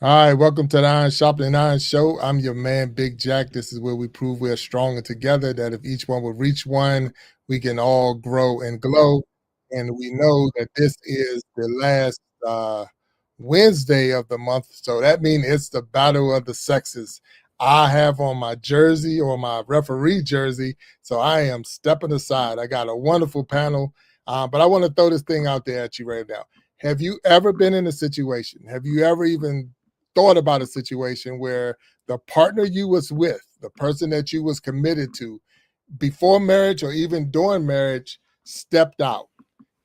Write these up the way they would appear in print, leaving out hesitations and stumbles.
All right, welcome to the Iron Sharpening Iron Show. I'm your man, Big Jack. This is where we prove we're stronger together, that if each one will reach one, we can all grow and glow. And we know that this is the last Wednesday of the month. So that means it's the battle of the sexes. I have on my jersey or my referee jersey. So I am stepping aside. I got a wonderful panel. But I want to throw this thing out there at you right now. Have you ever been in a situation? Have you ever even thought about a situation where the partner you was with, the person that you was committed to before marriage or even during marriage, stepped out,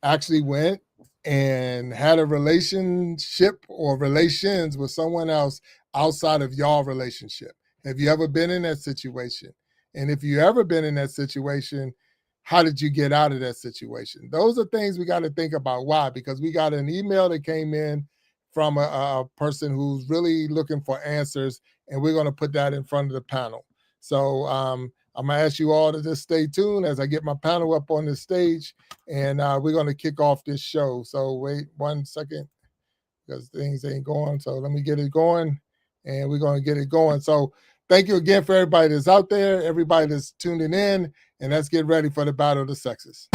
actually went and had a relationship or relations with someone else outside of your relationship? Have you ever been in that situation? And if you ever been in that situation, how did you get out of that situation? Those are things we got to think about. Why? Because we got an email that came in from a person who's really looking for answers, and we're going to put that in front of the panel. So I'm going to ask you all to just stay tuned as I get my panel up on the stage, and we're going to kick off this show. So wait 1 second because things ain't going. So let me get it going, and we're going to get it going. So thank you again for everybody that's out there, everybody that's tuning in, and let's get ready for the battle of the sexes.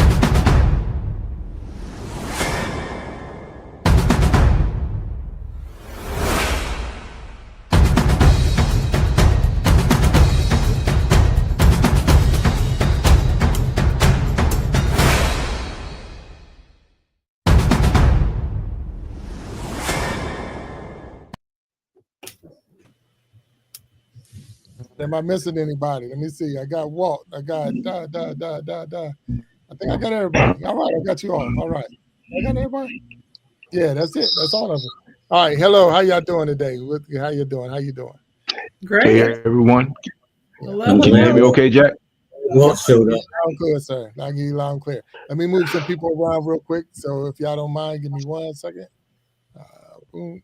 Am I missing anybody? Let me see. I got Walt. I got I think I got everybody. All right, I got you all. All right. I got everybody? Yeah, that's it. That's all of them. All right. Hello. How y'all doing today? How you doing? How you doing? Great. Hey, everyone. Hello, Can you hear me okay, Jack? Walt showed up. Loud and clear, sir. I give you loud and clear. Let me move some people around real quick. So if y'all don't mind, give me 1 second. Boom.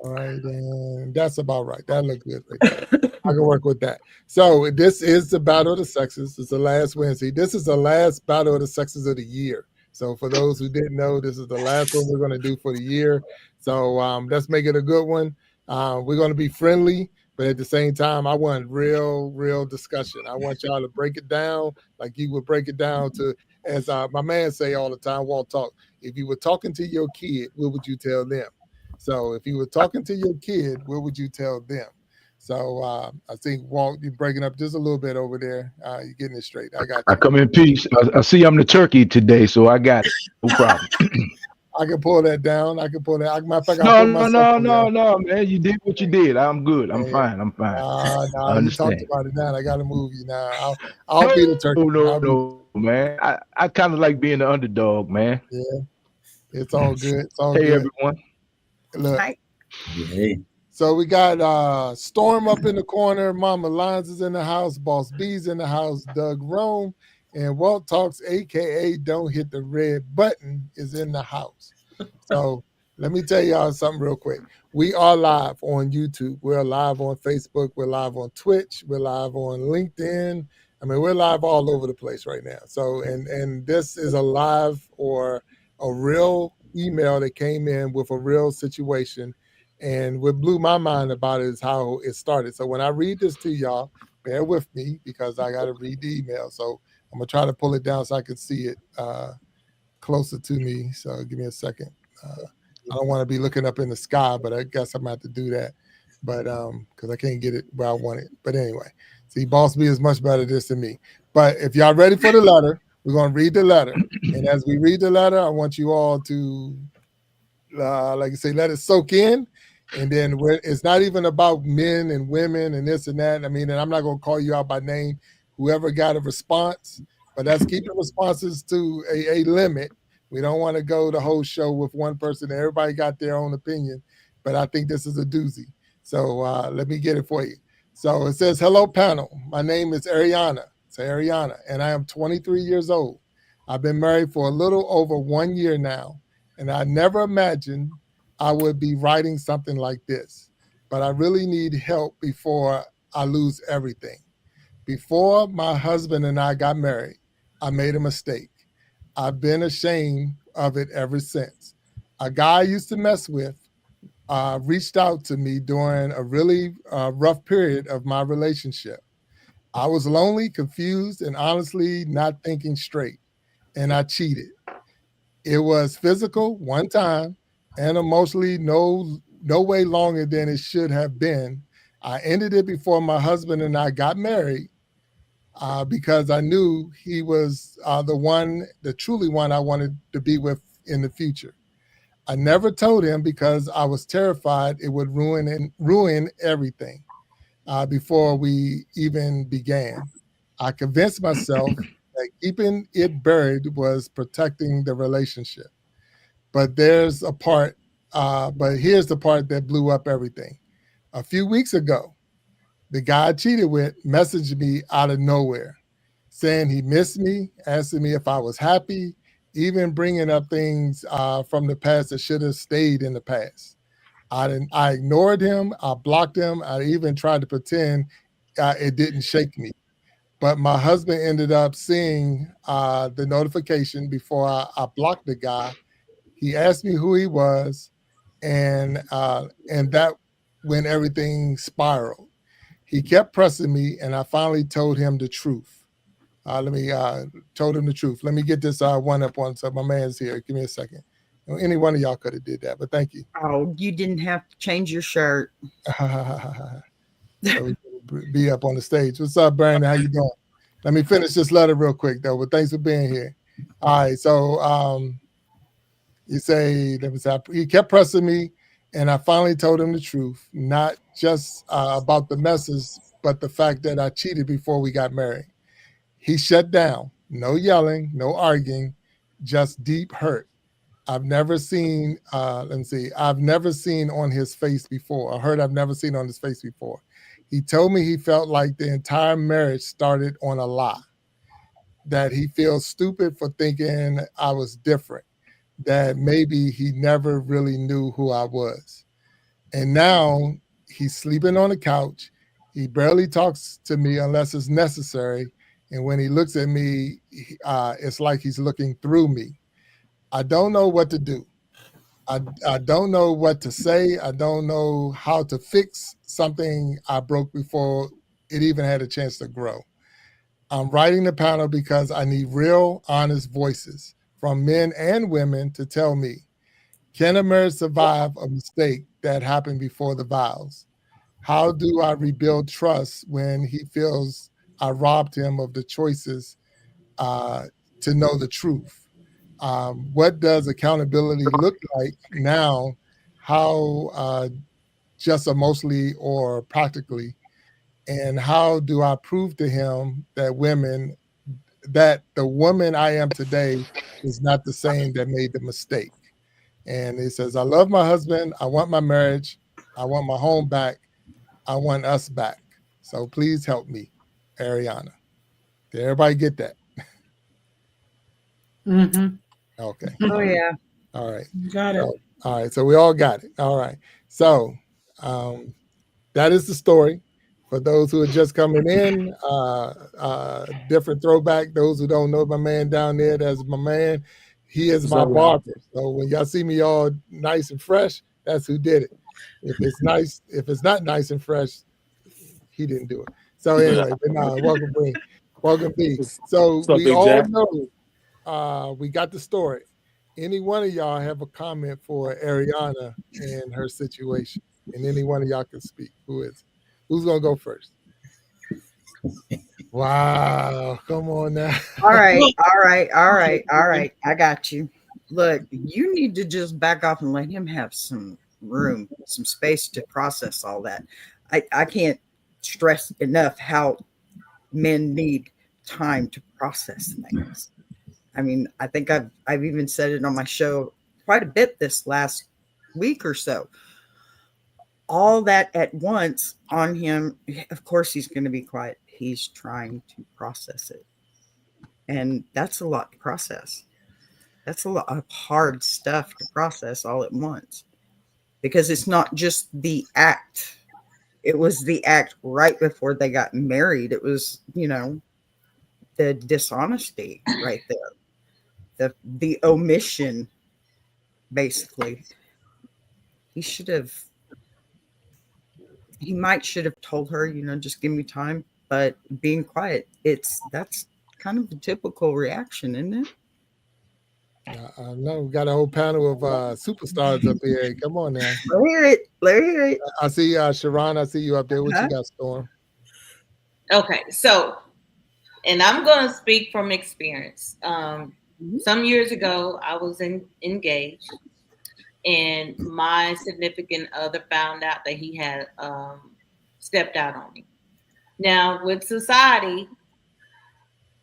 All right, and that's about right. That looked good right there. I can work with that. So this is the Battle of the Sexes. It's the last Wednesday. This is the last Battle of the Sexes of the year. So for those who didn't know, this is the last one we're going to do for the year. So let's make it a good one. We're going to be friendly, but at the same time, I want real discussion. I want y'all to break it down like you would break it down to, as my man say all the time, Walt talk. If you were talking to your kid, what would you tell them? So if you were talking to your kid, what would you tell them? So I think, Walt, you're breaking up just a little bit over there. You're getting it straight. I got you. I come in peace. I see I'm the turkey today, so I got it. No problem. I can pull that down. I can pull that. Matter of fact, I'll put myself No, man. You did what you did. I'm good. I'm fine. I'm fine. No, I you talked understand. about it now. I got to move you now. I'll be the turkey. No, man. I kind of like being the underdog, man. Yeah, it's all good. It's all Hey, good. everyone. Look. Hi. Hey. So we got Storm up in the corner. Mama Lines is in the house. Boss B's in the house. Doug Rome and Walt Talks, a.k.a. Don't Hit the Red Button, is in the house. So let me tell y'all something real quick. We are live on YouTube. We're live on Facebook. We're live on Twitch. We're live on LinkedIn. I mean, we're live all over the place right now. So, and this is a live or a real email that came in with a real situation. And what blew my mind about it is how it started. So when I read this to y'all, bear with me because I got to read the email. So I'm going to try to pull it down so I can see it closer to me. So give me a second. I don't want to be looking up in the sky, but I guess I'm going to have to do that. But because I can't get it where I want it. But anyway, see, Boss B is much better at this than me. But if y'all ready for the letter, we're going to read the letter. And as we read the letter, I want you all to, like I say, let it soak in. And then it's not even about men and women and this and that. I mean, and I'm not going to call you out by name. Whoever got a response, but let's keep the responses to a limit. We don't want to go the whole show with one person. Everybody got their own opinion, but I think this is a doozy. So let me get it for you. So it says, hello, panel. My name is Ariana. It's Ariana, and I am 23 years old. I've been married for a little over 1 year now, and I never imagined I would be writing something like this, but I really need help before I lose everything. Before my husband and I got married, I made a mistake. I've been ashamed of it ever since. A guy I used to mess with reached out to me during a really rough period of my relationship. I was lonely, confused, and honestly not thinking straight, and I cheated. It was physical one time and emotionally no way longer than it should have been. I ended it before my husband and I got married because I knew he was the one, the truly one I wanted to be with in the future. I never told him because I was terrified it would ruin everything before we even began. I convinced myself that keeping it buried was protecting the relationship. But but here's the part that blew up everything. A few weeks ago, the guy I cheated with messaged me out of nowhere, saying he missed me, asking me if I was happy, even bringing up things from the past that should have stayed in the past. I ignored him. I blocked him. I even tried to pretend it didn't shake me. But my husband ended up seeing the notification before I blocked the guy. He asked me who he was, and that when everything spiraled. He kept pressing me, and I finally told him the truth. Let me told him the truth. Let me get this one up one. So my man's here. Give me a second. Any one of y'all could have did that, but thank you. Oh, you didn't have to change your shirt. So we can be up on the stage. What's up, Brandon? How you doing? Let me finish this letter real quick though. But thanks for being here. All right. So you say let me say he kept pressing me, and I finally told him the truth, not just about the message, but the fact that I cheated before we got married. He shut down. No yelling, no arguing, just deep hurt. I've never seen, let me see, I've never seen on his face before. I heard I've never seen on his face before. He told me he felt like the entire marriage started on a lie, that he feels stupid for thinking I was different, that maybe he never really knew who I was. And now he's sleeping on the couch. He barely talks to me unless it's necessary. And when he looks at me, it's like he's looking through me. I don't know what to do. I don't know what to say. I don't know how to fix something I broke before it even had a chance to grow. I'm writing the panel because I need real, honest voices from men and women to tell me, can a marriage survive a mistake that happened before the vows? How do I rebuild trust when he feels I robbed him of the choices uh, to know the truth? What does accountability look like now? How just emotionally or practically? And how do I prove to him that the woman I am today is not the same that made the mistake? And he says, I love my husband. I want my marriage. I want my home back. I want us back. So please help me, Ariana. Did everybody get that? Mm-hmm. Okay. Oh yeah. All right. Got it. So, all right. So we all got it. All right. So um, that is the story. For those who are just coming in, different throwback. Those who don't know my man down there, that's my man. He is What's my up, y'all? barber. So when y'all see me all nice and fresh, that's who did it. If it's nice, if it's not nice and fresh, he didn't do it. So anyway, but nah, welcome B. Welcome B. So What's up, we Big all Jack? know we got the story. Any one of y'all have a comment for Ariana and her situation? And any one of y'all can speak. Who is it? Who's gonna go first? Wow, come on now. All right. All right. All right. All right. I got you. Look, you need to just back off and let him have some room, some space to process all that. I can't stress enough how men need time to process things. I mean, I think I've even said it on my show quite a bit this last week or so. All that at once on him, of course he's going to be quiet. He's trying to process it. And that's a lot to process. That's a lot of hard stuff to process all at once because it's not just the act. It was the act right before they got married. It was, the dishonesty right there, the omission, basically. He should have. He might should have told her, just give me time. But being quiet, that's kind of a typical reaction, isn't it? I know we got a whole panel of superstars up here. Come on now. Let hear it. Let hear it. I see Sharon. I see you up there. What Huh? you got, Storm? Okay, so, and I'm going to speak from experience. Some years ago, I was engaged, and my significant other found out that he had stepped out on me. Now, with society,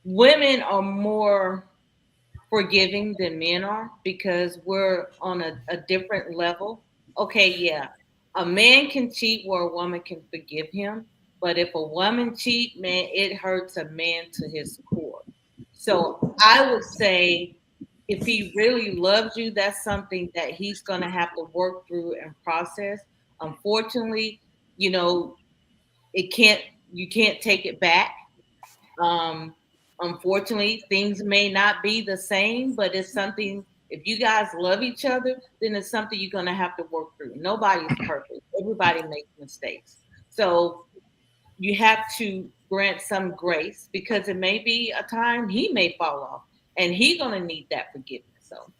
women are more forgiving than men are because we're on a different level. Okay, yeah, a man can cheat where a woman can forgive him, but if a woman cheat, man, it hurts a man to his core. So I would say if he really loves you, that's something that he's going to have to work through and process. Unfortunately, you know, you can't take it back. Um, Unfortunately, things may not be the same, but it's something. If you guys love each other, then it's something you're gonna have to work through. Nobody's perfect. Everybody makes mistakes. So you have to grant some grace because it may be a time he may fall off, and he's gonna need that forgiveness. So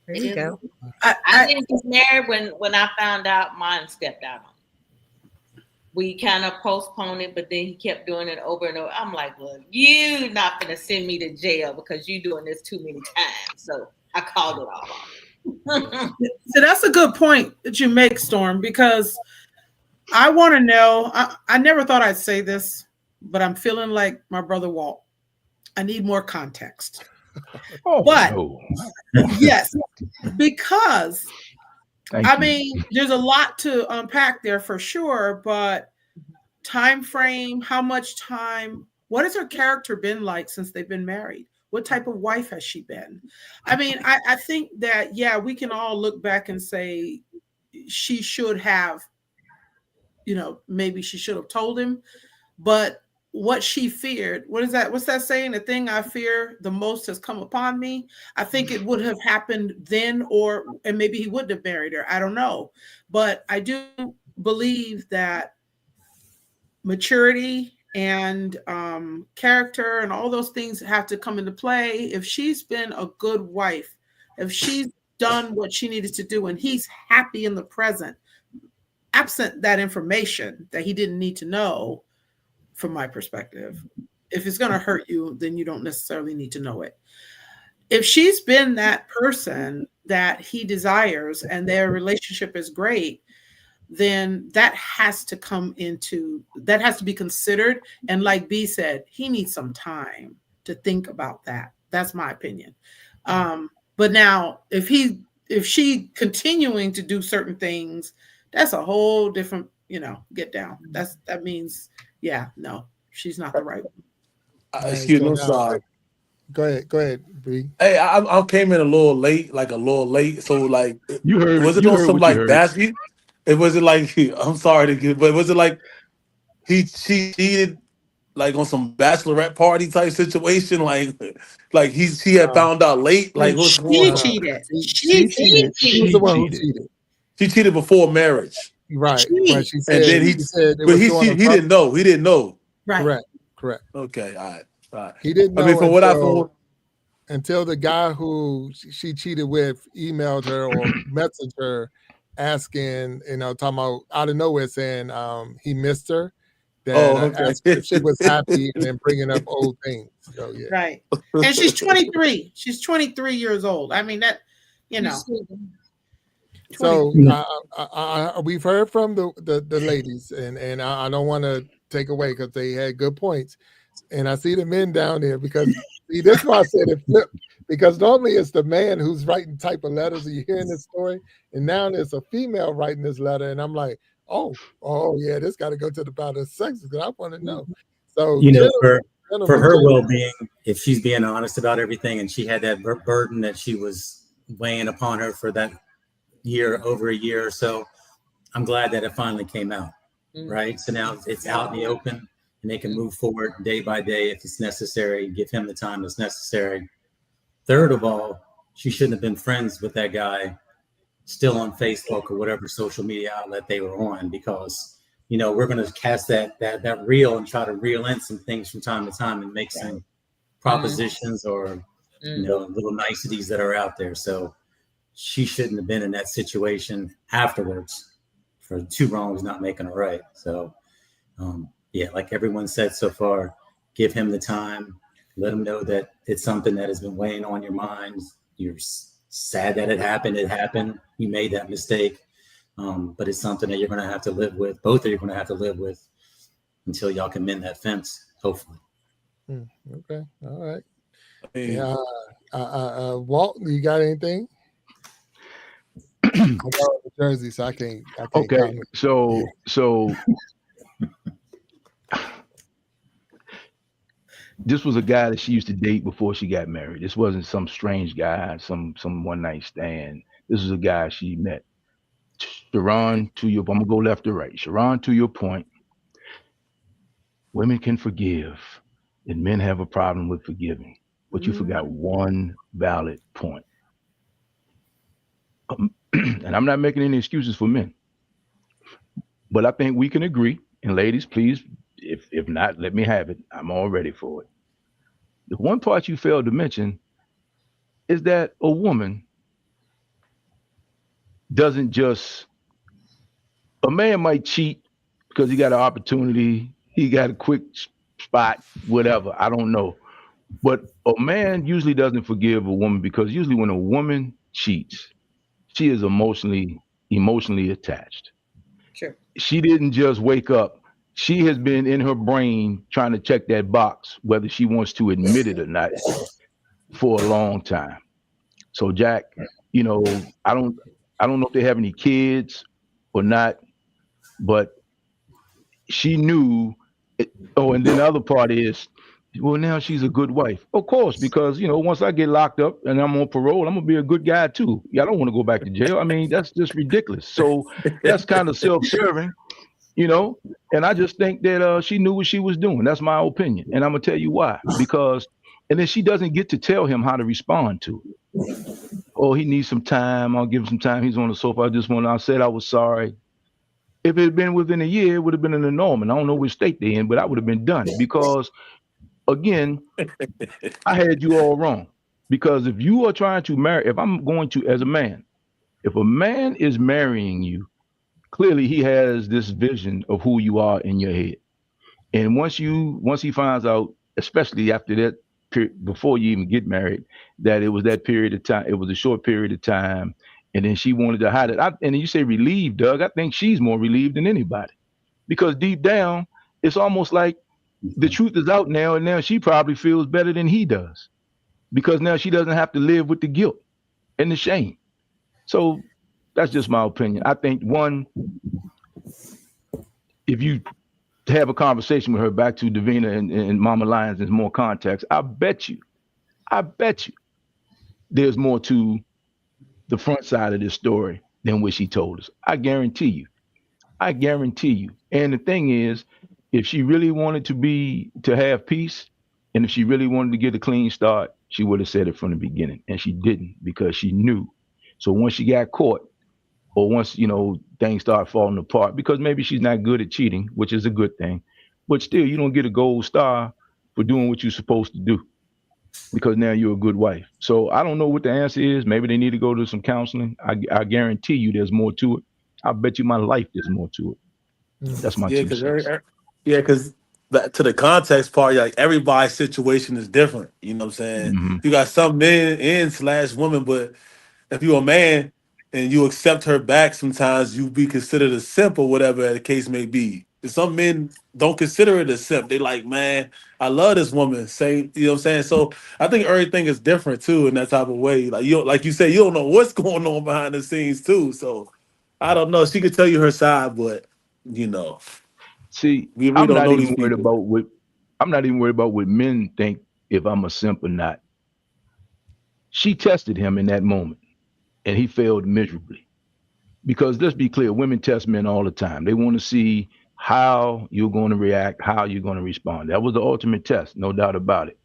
There you go. I didn't get married when I found out mine stepped out on me. We kind of postponed it, but then he kept doing it over and over. I'm like, look, you're not going to send me to jail because you're doing this too many times. So I called it off. So that's a good point that you make, Storm, because I want to know. I never thought I'd say this, but I'm feeling like my brother Walt. I need more context. But yes, because I mean, there's a lot to unpack there for sure, but time frame, how much time, what has her character been like since they've been married? What type of wife has she been? I mean, I think that, yeah, we can all look back and say she should have, maybe she should have told him, but what she feared, what's that saying? The thing I fear the most has come upon me. I think it would have happened then, and maybe he wouldn't have married her. I don't know. But I do believe that maturity and character and all those things have to come into play. If she's been a good wife, if she's done what she needed to do and he's happy in the present, absent that information that he didn't need to know, from my perspective, if it's going to hurt you, then you don't necessarily need to know it. If she's been that person that he desires and their relationship is great, then that has to be considered. And like B said, he needs some time to think about that. That's my opinion. But now if she continuing to do certain things, that's a whole different, get down. That means, yeah, no, she's not the right one. Excuse me, I'm sorry. Go ahead, B. Hey, I came in a little late. So like, you heard? Was it on some like basket? It wasn't like I'm sorry to give, but was it like she cheated like on some bachelorette party type situation? Like she had found out late. Like what's going on? She cheated. She was the one who cheated. She cheated before marriage. Right. But she said, and then he didn't know. He didn't know. Right. Correct. Okay. All right. He didn't know. I mean, from what I thought, until the guy who she cheated with emailed her or messaged her asking, talking about out of nowhere saying he missed her. Then asked if she was happy and then bringing up old things. So yeah. Right. And she's 23. She's 23 years old. I mean, that, So we've heard from the ladies, and I don't want to take away because they had good points. And I see the men down there because this is why I said it flipped. Because normally it's the man who's writing type of letters, and you're hearing this story, and now there's a female writing this letter, and I'm like, oh yeah, this got to go to the part of sex because I want to know. So for her well-being, if she's being honest about everything, and she had that burden that she was weighing upon her for that over a year or so, I'm glad that it finally came out. Right. So now it's out in the open and they can move forward day by day if it's necessary, give him the time that's necessary. Third of all, she shouldn't have been friends with that guy still on Facebook or whatever social media outlet they were on, because we're going to cast that reel and try to reel in some things from time to time and make some propositions or little niceties that are out there. So she shouldn't have been in that situation afterwards. For two wrongs not making a right. So like everyone said so far, give him the time, let him know that it's something that has been weighing on your mind. You're sad that it happened, you made that mistake, but it's something that you're going to have to live with, both of you are going to have to live with until y'all can mend that fence, hopefully. Okay, all right. Yeah. Walt, you got anything? I'm out of Jersey, so I can't Okay, comment. so this was a guy that she used to date before she got married. This wasn't some strange guy, some one night stand. This was a guy she met. Sharon, I'm gonna go left to right. Sharon, to your point, women can forgive, and men have a problem with forgiving. But you forgot one valid point. And I'm not making any excuses for men, but I think we can agree. And ladies, please, if not, let me have it. I'm all ready for it. The one part you failed to mention is that a woman doesn't just, a man might cheat because he got an opportunity, he got a quick spot, whatever. I don't know. But a man usually doesn't forgive a woman because usually when a woman cheats, she is emotionally attached. Sure. She didn't just wake up. She has been in her brain trying to check that box, whether she wants to admit it or not, for a long time. So Jack, I don't know if they have any kids or not, but she knew it. Oh, and then the other part is, well, now she's a good wife. Of course, because once I get locked up and I'm on parole, I'm gonna be a good guy too. Yeah, I don't want to go back to jail. I mean, that's just ridiculous. So that's kind of self-serving, and I just think that she knew what she was doing. That's my opinion. And I'm gonna tell you why. Because and then she doesn't get to tell him how to respond to it. Oh, he needs some time. I'll give him some time. He's on the sofa. I said I was sorry. If it had been within a year, it would have been an annulment. I don't know which state they're in, but I would have been done. Because again, I had you all wrong. Because if you are trying to marry, if I'm going to, as a man, if a man is marrying you, clearly he has this vision of who you are in your head. And once he finds out, especially after that period, before you even get married, that it was that period of time, it was a short period of time, and then she wanted to hide it. And then you say relieved, Doug. I think she's more relieved than anybody, because deep down, it's almost like the truth is out now, and now she probably feels better than he does, because now she doesn't have to live with the guilt and the shame. So that's just my opinion. I think if you have a conversation with her, back to Davina and Mama Lions, and more context, I bet you there's more to the front side of this story than what she told us. I guarantee you. And the thing is, if she really wanted to have peace, and if she really wanted to get a clean start, she would have said it from the beginning. And she didn't, because she knew. So once she got caught, or once, things start falling apart, because maybe she's not good at cheating, which is a good thing, but still, you don't get a gold star for doing what you're supposed to do, because now you're a good wife. So I don't know what the answer is. Maybe they need to go to some counseling. I guarantee you there's more to it. I bet you my life there's more to it. That's my 2 cents. Because to the context part, like everybody's situation is different. You know what I'm saying? Mm-hmm. You got some men and / women, but if you're a man and you accept her back, sometimes you be considered a simp or whatever the case may be. And some men don't consider it a simp. They like, man, I love this woman. Say, you know what I'm saying? So I think everything is different too in that type of way. Like you said, you don't know what's going on behind the scenes too. So I don't know. She could tell you her side, but See, we really I'm don't not know even these worried people. about what men think, if I'm a simp or not. She tested him in that moment, and he failed miserably. Because let's be clear, women test men all the time. They want to see how you're going to react, how you're going to respond. That was the ultimate test, no doubt about it.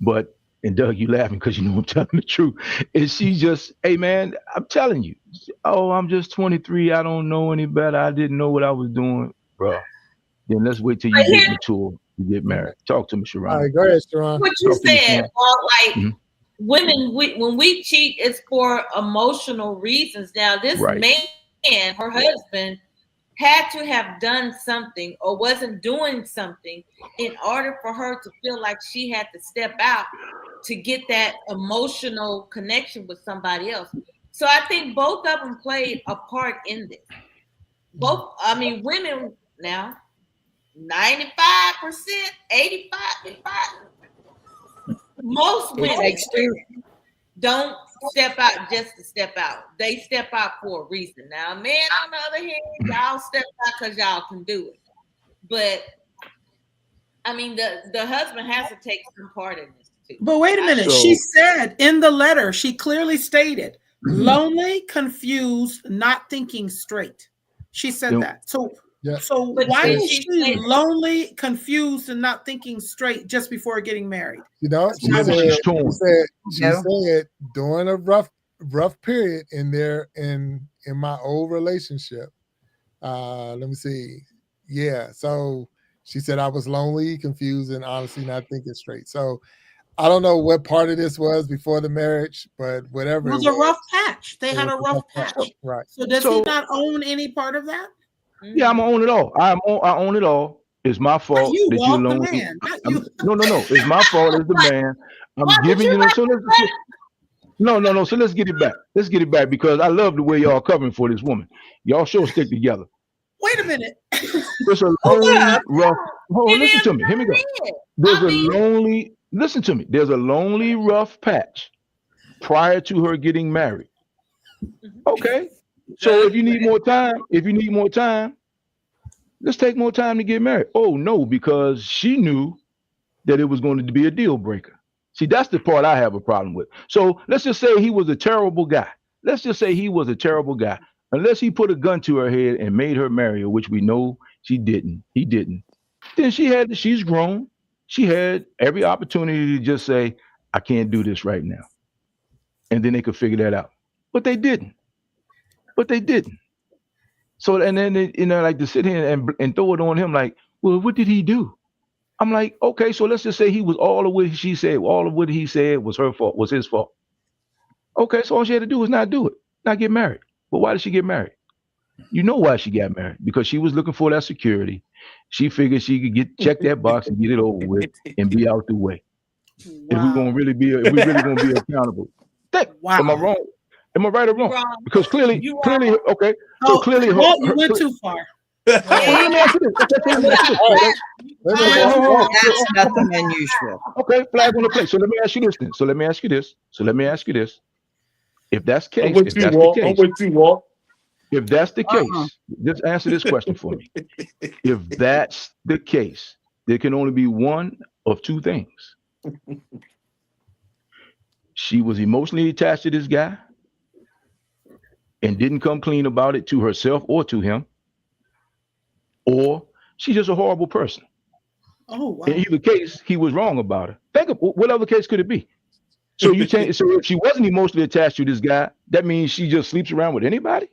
But And Doug, you laughing because you know I'm telling the truth. And she just, hey man, I'm telling you. Oh, I'm just 23. I don't know any better. I didn't know what I was doing, bro. Then let's wait till But you get here, mature to get Mhm. married. Talk to me, All Sharon. right, go ahead, Sharon. what you Talk to me, said, Sharon. Walt, like Mhm. women, when we cheat, it's for emotional reasons. Now, this Right. man, her husband, had to have done something or wasn't doing something in order for her to feel like she had to step out to get that emotional connection with somebody else. So I think both of them played a part in this. Both, I mean, women now, 95%, 85%, most It women takes two. don't step out just to step out. They step out for a reason. Now, men, on the other hand, y'all step out because y'all can do it. But I mean, the husband has to take some part in this too. But wait a minute. She So said in the letter, she clearly stated lonely, confused, not thinking straight. She said then that. So Yeah. But why did is she she say lonely, confused, and not thinking straight just before getting married? You know, That's what I maybe want to she's know. torn. she No. said during a rough period in there in my old relationship. Let me see. Yeah. So she said I was lonely, confused, and honestly not thinking straight. So I don't know what part of this was before the marriage, but It whatever it was a rough was, patch. They it had was a a rough rough patch. patch. Right. So does he So not own any part of that? yeah, I'm gonna own it all. I own it all. It's my Not fault you, that you're Walt, the lonely. man. Not you. No. It's my fault as the man. I'm why would giving you you the so let no. So let's get it back. Let's get it back because I love the way y'all covering for this woman. Y'all sure stick together. Wait a minute. There's a hold lonely, up? rough. Hold on, It listen is to me. Hear me what go. it is. There's I a mean, lonely. Listen to me. There's a lonely, rough patch prior to her getting married. Okay. So if you need more time, let's take more time to get married. Oh no, because she knew that it was going to be a deal breaker. See, that's the part I have a problem with. So let's just say he was a terrible guy. Let's just say he was a terrible guy. Unless he put a gun to her head and made her marry her, which we know she didn't. He didn't. Then she's grown. She had every opportunity to just say, I can't do this right now. And then they could figure that out. But they didn't. But they didn't. So and then they, like to sit here and throw it on him like, well, what did he do? I'm like, okay, so let's just say he was all of what she said, all of what he said was her fault, was his fault. Okay, so all she had to do was not do it, not get married. But why did she get married? You know why she got married? Because she was looking for that security. She figured she could check that box and get it over with and be out the way. Wow. If we really gonna be accountable. Am I Wow. wrong? Am I right or you wrong? wrong. Because You wrong. okay. So Oh, clearly, Walt, you went too far. okay, let me ask you this. Okay, so let me ask you this. All right. Okay, Wait a okay, minute. hold on. That's nothing unusual. Okay, flag on the plate. So let me ask you this then. If that's the I'm case, with you, Walt. I'm with you, Walt. if that's the Uh-uh. case, just answer this question for me. If that's the case, there can only be one of two things. She was emotionally attached to this guy and didn't come clean about it to herself or to him, or she's just a horrible person. Oh, wow. In either case, he was wrong about her. Think of what other case could it be? So so if she wasn't emotionally attached to this guy, that means she just sleeps around with anybody?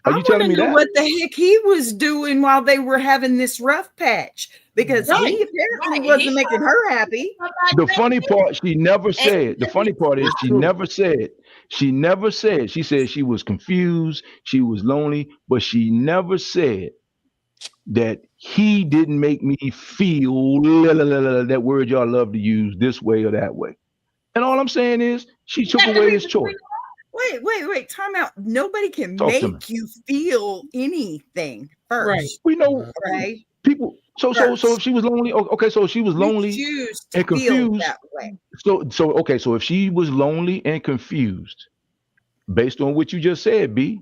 Are I you want telling to me know that? what the heck he was doing while they were having this rough patch because Right. he apparently Right. wasn't making her happy. The funny part, she never said. The funny part is It's she true. never said. She never said. She said she was confused, she was lonely, but she never said that he didn't make me feel that word y'all love to use this way or that way. And all I'm saying is she took away his choice. Wait. Time out. Nobody can Talk to me. make you feel anything Right. first. We know Right? people. So if she was lonely, okay. So if she was You lonely choose to and feel confused. that way. So if she was lonely and confused, based on what you just said, B,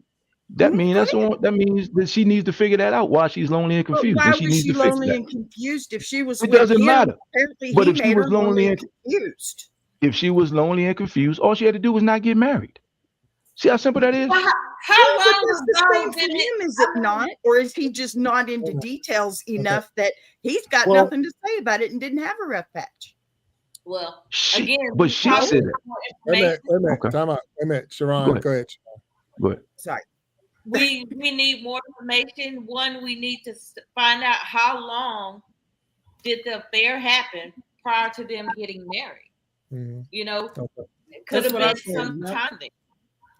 that means Go ahead. that means that she needs to figure that out why she's lonely and But confused, why and she was needs she to fix lonely that. and confused if she was It with doesn't him? matter. Apparently, But he made her lonely and confused. if she was lonely and confused, all she had to do was not get married. See how simple that is? Well, Yeah, how but long that's the ago same for did it? him, is it not? Or is he just not into details Okay. enough that he's got Well, nothing to say about it and didn't have a rough patch? Well, She, again, but we she probably said have it. more Wait a minute. information. Wait a minute. Okay. Time out. Wait a minute. Go Sharon, ahead. go ahead. Go ahead. Sorry. We need more information. One, we need to find out how long did the affair happen prior to them getting married. Mhm. You know, Okay. it could That's have what I been said. some Yep. time there.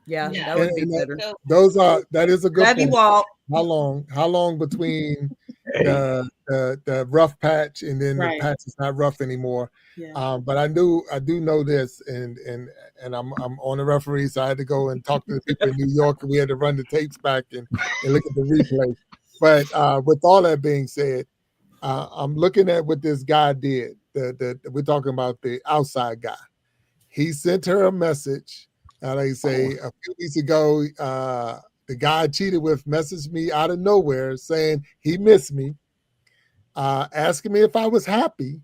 Yeah, Yeah. that would be And better. So, that is a good Love you, point. Walt. How long between Hey, the rough patch and then the Right. patch is not rough anymore? Yeah. But I do know this, and I'm on the referee, so I had to go and talk to the people in New York, and we had to run the tapes back and look at the replay. But with all that being said, I'm looking at what this guy did. We're talking about the outside guy. He sent her a message. Like I say, a few weeks ago, the guy I cheated with messaged me out of nowhere saying he missed me, asking me if I was happy,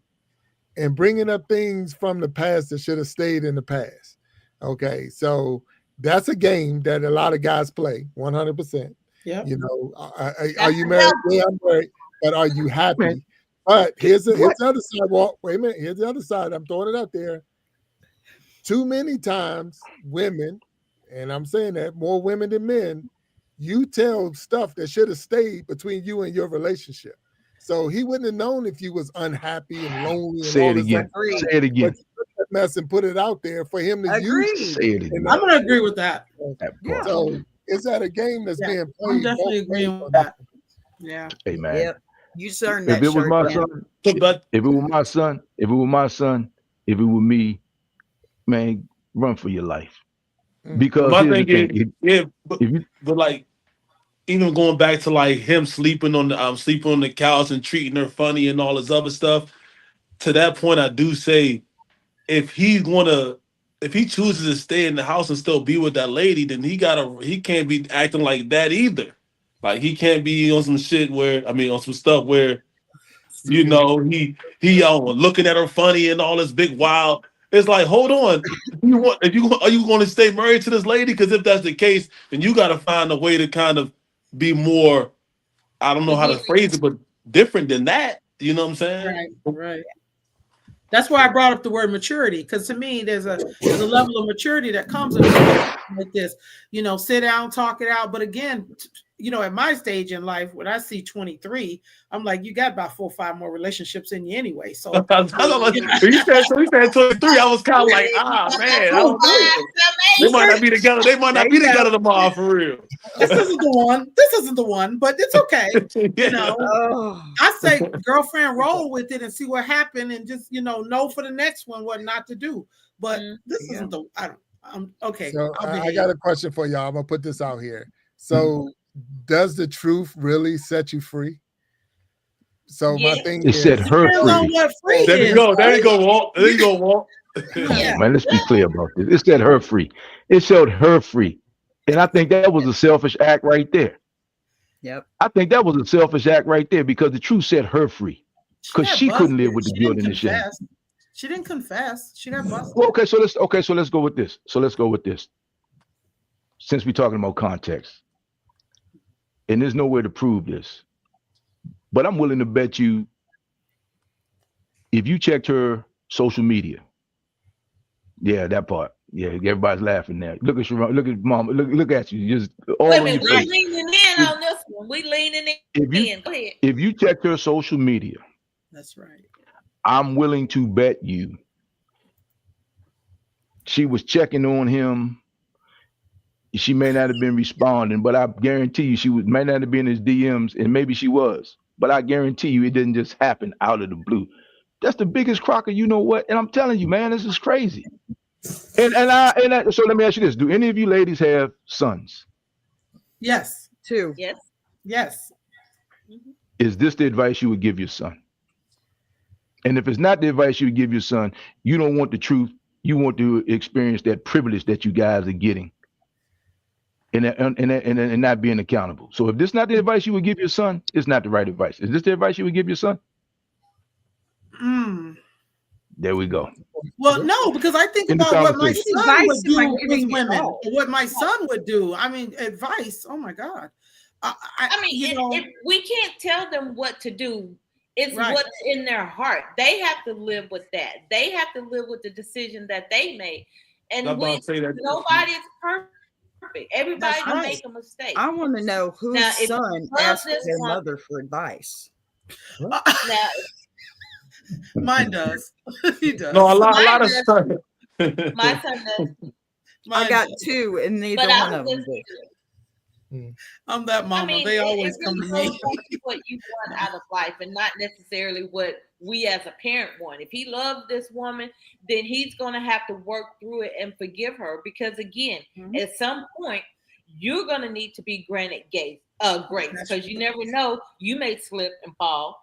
and bringing up things from the past that should have stayed in the past. Okay, so that's a game that a lot of guys play, 100%. Yep. You know, are That's you the married? devil. Yeah, I'm married. But are you man, happy? But here's the other side. Well, wait a minute. Here's the other side. I'm throwing it out there. Too many times, women, and I'm saying that more women than men, you tell stuff that should have stayed between you and your relationship. So he wouldn't have known if you was unhappy and lonely and say all it this again. other Agreed. Say stuff. it But again. you took that mess and put it out there for him to use. Agreed. Say it again. I'm gonna agree with that. That Yeah. part. So it's at a game that's Yeah, being I'm played both definitely ways agreeing on with that. that. Yeah. Hey man, Yep. You earned if that it was shirt, my man. son, But if it was my son, if it was my son, if it was me, man, run for your life. Because my here's the thing is, thing: yeah, if you but like even going back to like him sleeping on the couch and treating her funny and all this other stuff. To that point, I do say if he chooses to stay in the house and still be with that lady, then he can't be acting like that either. Like he can't be on some shit where on some stuff where he looking at her funny and all this big wild. It's like, hold on, are you going to stay married to this lady? Because if that's the case, then you got to find a way to kind of be more. I don't know how to Forgiving. phrase it, but different than that. You know what I'm saying? Right. Right. That's why I brought up the word maturity, because to me, there's a level of maturity that comes in like this. You know, sit down, talk it out. But again, you know, at my stage in life, when I see 23, I'm like, you got about 4 or 5 more relationships in you anyway. So When you said 23, I was kind of like, man, I don't know. They might not be together. They might There not be you go. together tomorrow for real. this isn't the one. This isn't the one, but it's okay. Yeah. You know, Oh, I say girlfriend roll with it and see what happened, and just know for the next one what not to do. But this Yeah. isn't the. I'm okay. So I'll I behave. got a question for y'all. I'm gonna put this out here. So does the truth really set you free? So my Yes. thing it is, set her Depends on free. what free There you is. go. There you go, Walt. There you go, Walt. Yeah. Man, let's be clear about this. It set her free. It showed her free. And I think that was a selfish act right there. yep. I think that was a selfish act right there because the truth set her free. Because got she couldn't live busted. with the She guilt didn't and the shame. confess. She didn't confess. She got busted. Well, so let's go with this. Since we're talking about context. And there's no way to prove this. But I'm willing to bet you if you checked her social media. Yeah, that part. Yeah, everybody's laughing now. Look at Sharon, look at mom, look at you. Just all Wait a on your minute, we're face. leaning in on this one. We leaning in. Go ahead. If you checked her social media, That's right. I'm willing to bet you she was checking on him. She may not have been responding, but I guarantee you she may not have been in his DMs, and maybe she was. But I guarantee you it didn't just happen out of the blue. That's the biggest crocker, you know what? And I'm telling you, man, this is crazy. So let me ask you this: do any of you ladies have sons? Yes. 2. Yes. Yes. Is this the advice you would give your son? And if it's not the advice you would give your son, you don't want the truth. You want to experience that privilege that you guys are getting, and not being accountable. So if this is not the advice you would give your son, it's not the right advice. Is this the advice you would give your son? There we go. Well, no, because I think In the about what my conversation. son Advice would do am I with giving women, at all? and what my son would do. I mean, advice. Oh my God. I mean, if we can't tell them what to do, It's what's in their heart. They have to live with that. They have to live with the decision that they make. And nobody's perfect. Everybody can make a mistake. I want to know whose son asked their mother for advice. Now, mine does. He does. No, a lot of stuff. My son does. I got two, and neither one of them did. I'm that mama. They always come to me. What you want out of life, and not necessarily what we as a parent want. If he loves this woman, then he's going to have to work through it and forgive her. Because again, at some point, you're going to need to be granted grace, because you never know, you may slip and fall.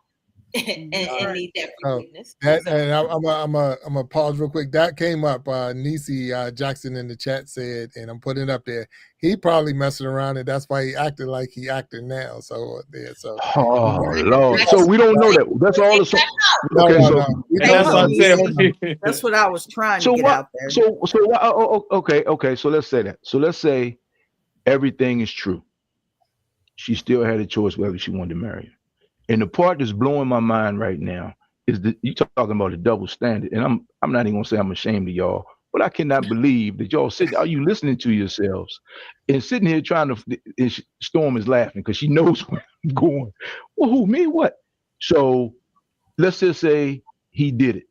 and need that forgiveness. And I'm gonna pause real quick. That came up. Nisi Jackson in the chat said, and I'm putting it up there. He probably messing around, and that's why he acted like he acting now. So there. So Lord. So we don't know that. That's all. That's what I was trying to get out there. Okay. So let's say that. So let's say everything is true. She still had a choice whether she wanted to marry him. And the part that's blowing my mind right now is that you talking about a double standard. And I'm not even gonna say I'm ashamed of y'all, but I cannot believe that y'all are you listening to yourselves and sitting here trying to, and Storm is laughing because she knows where I'm going. Well, who, me, what? So let's just say he did it,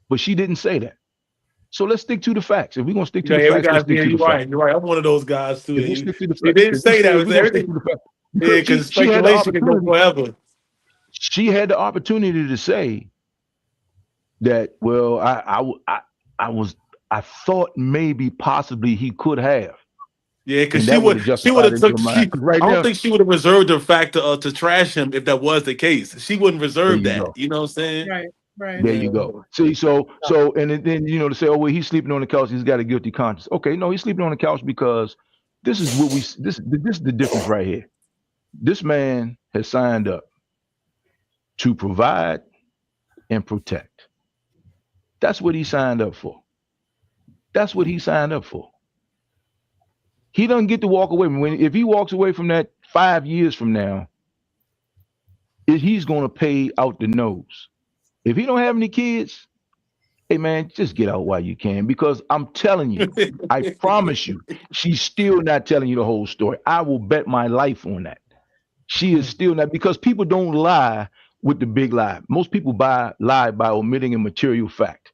but she didn't say that. So let's stick to the facts. If we're gonna stick to the facts, let's stick to the facts. You're right. I'm one of those guys too. He didn't say that. It was everything. Yeah, because speculation can go forever. She had the opportunity to say that, well, I thought maybe possibly he could have. Yeah, because she would have took. I don't think she would have reserved the fact to trash him if that was the case. She wouldn't reserve that. Go. You know what I'm saying? Right. There you go. See, so and then to say, oh well, he's sleeping on the couch. He's got a guilty conscience. Okay, no, he's sleeping on the couch because this is what this is the difference right here. This man has signed up to provide and protect. That's what he signed up for. That's what he signed up for. He doesn't get to walk away. If he walks away from that 5 years from now, he's going to pay out the nose. If he don't have any kids, hey man, just get out while you can, because I'm telling you, I promise you, she's still not telling you the whole story. I will bet my life on that. She is still not, because people don't lie with the big lie. Most people lie by omitting a material fact.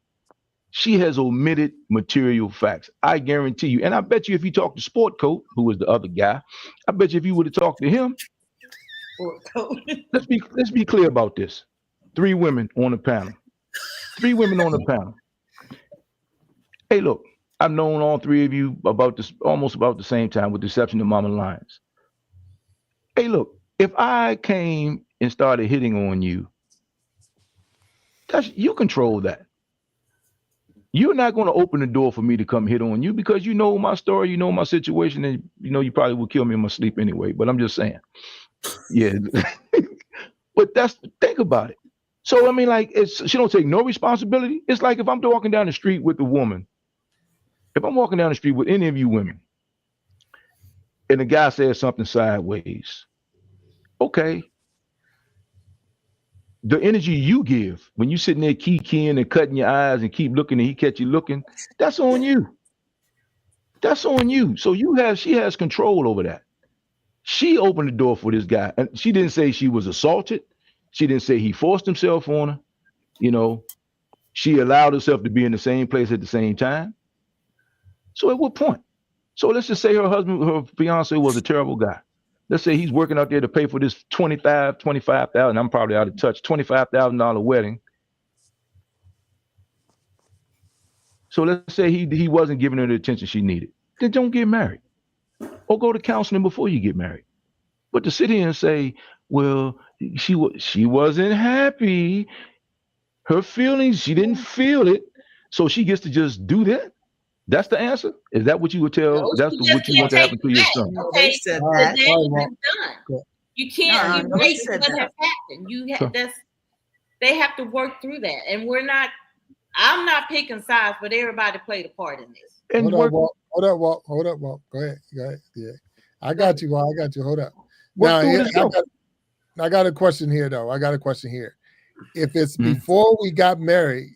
She has omitted material facts. I guarantee you. And I bet you if you talk to Sport Coat, who is the other guy, I bet you if you would have talked to him, let's be clear about this. 3 women on the panel. 3 women on the panel. Hey, look, I've known all 3 of you almost about the same time, with the exception of Mama Lyons. Hey, look, if I came and started hitting on you, you control that. You're not going to open the door for me to come hit on you, because you know my story, you know my situation, and you know you probably would kill me in my sleep anyway. But I'm just saying, yeah. But think about it. So I mean, like, she don't take no responsibility. It's like if I'm walking down the street with a woman, if I'm walking down the street with any of you women, and the guy says something sideways, okay. The energy you give when you sitting there keying and cutting your eyes and keep looking and he catch you looking, that's on you. That's on you. So she has control over that. She opened the door for this guy, and she didn't say she was assaulted. She didn't say he forced himself on her. You know, she allowed herself to be in the same place at the same time. So at what point? So let's just say her fiance was a terrible guy. Let's say he's working out there to pay for this $25,000. I'm probably out of touch. $25,000 wedding. So let's say he wasn't giving her the attention she needed. Then don't get married, or go to counseling before you get married. But to sit here and say, well, she wasn't happy, her feelings, she didn't feel it, so she gets to just do that. That's the answer? Is that what you would tell? No, that's what you want to happen to your son? Okay, they said that. Done. You can't erase what that. has happened. They have to work through that, and I'm not picking sides, but everybody played a part in this. And hold up, Walt. Go ahead. Yeah, I got you. Hold up. Now, I got a question here, though. If it's before we got married,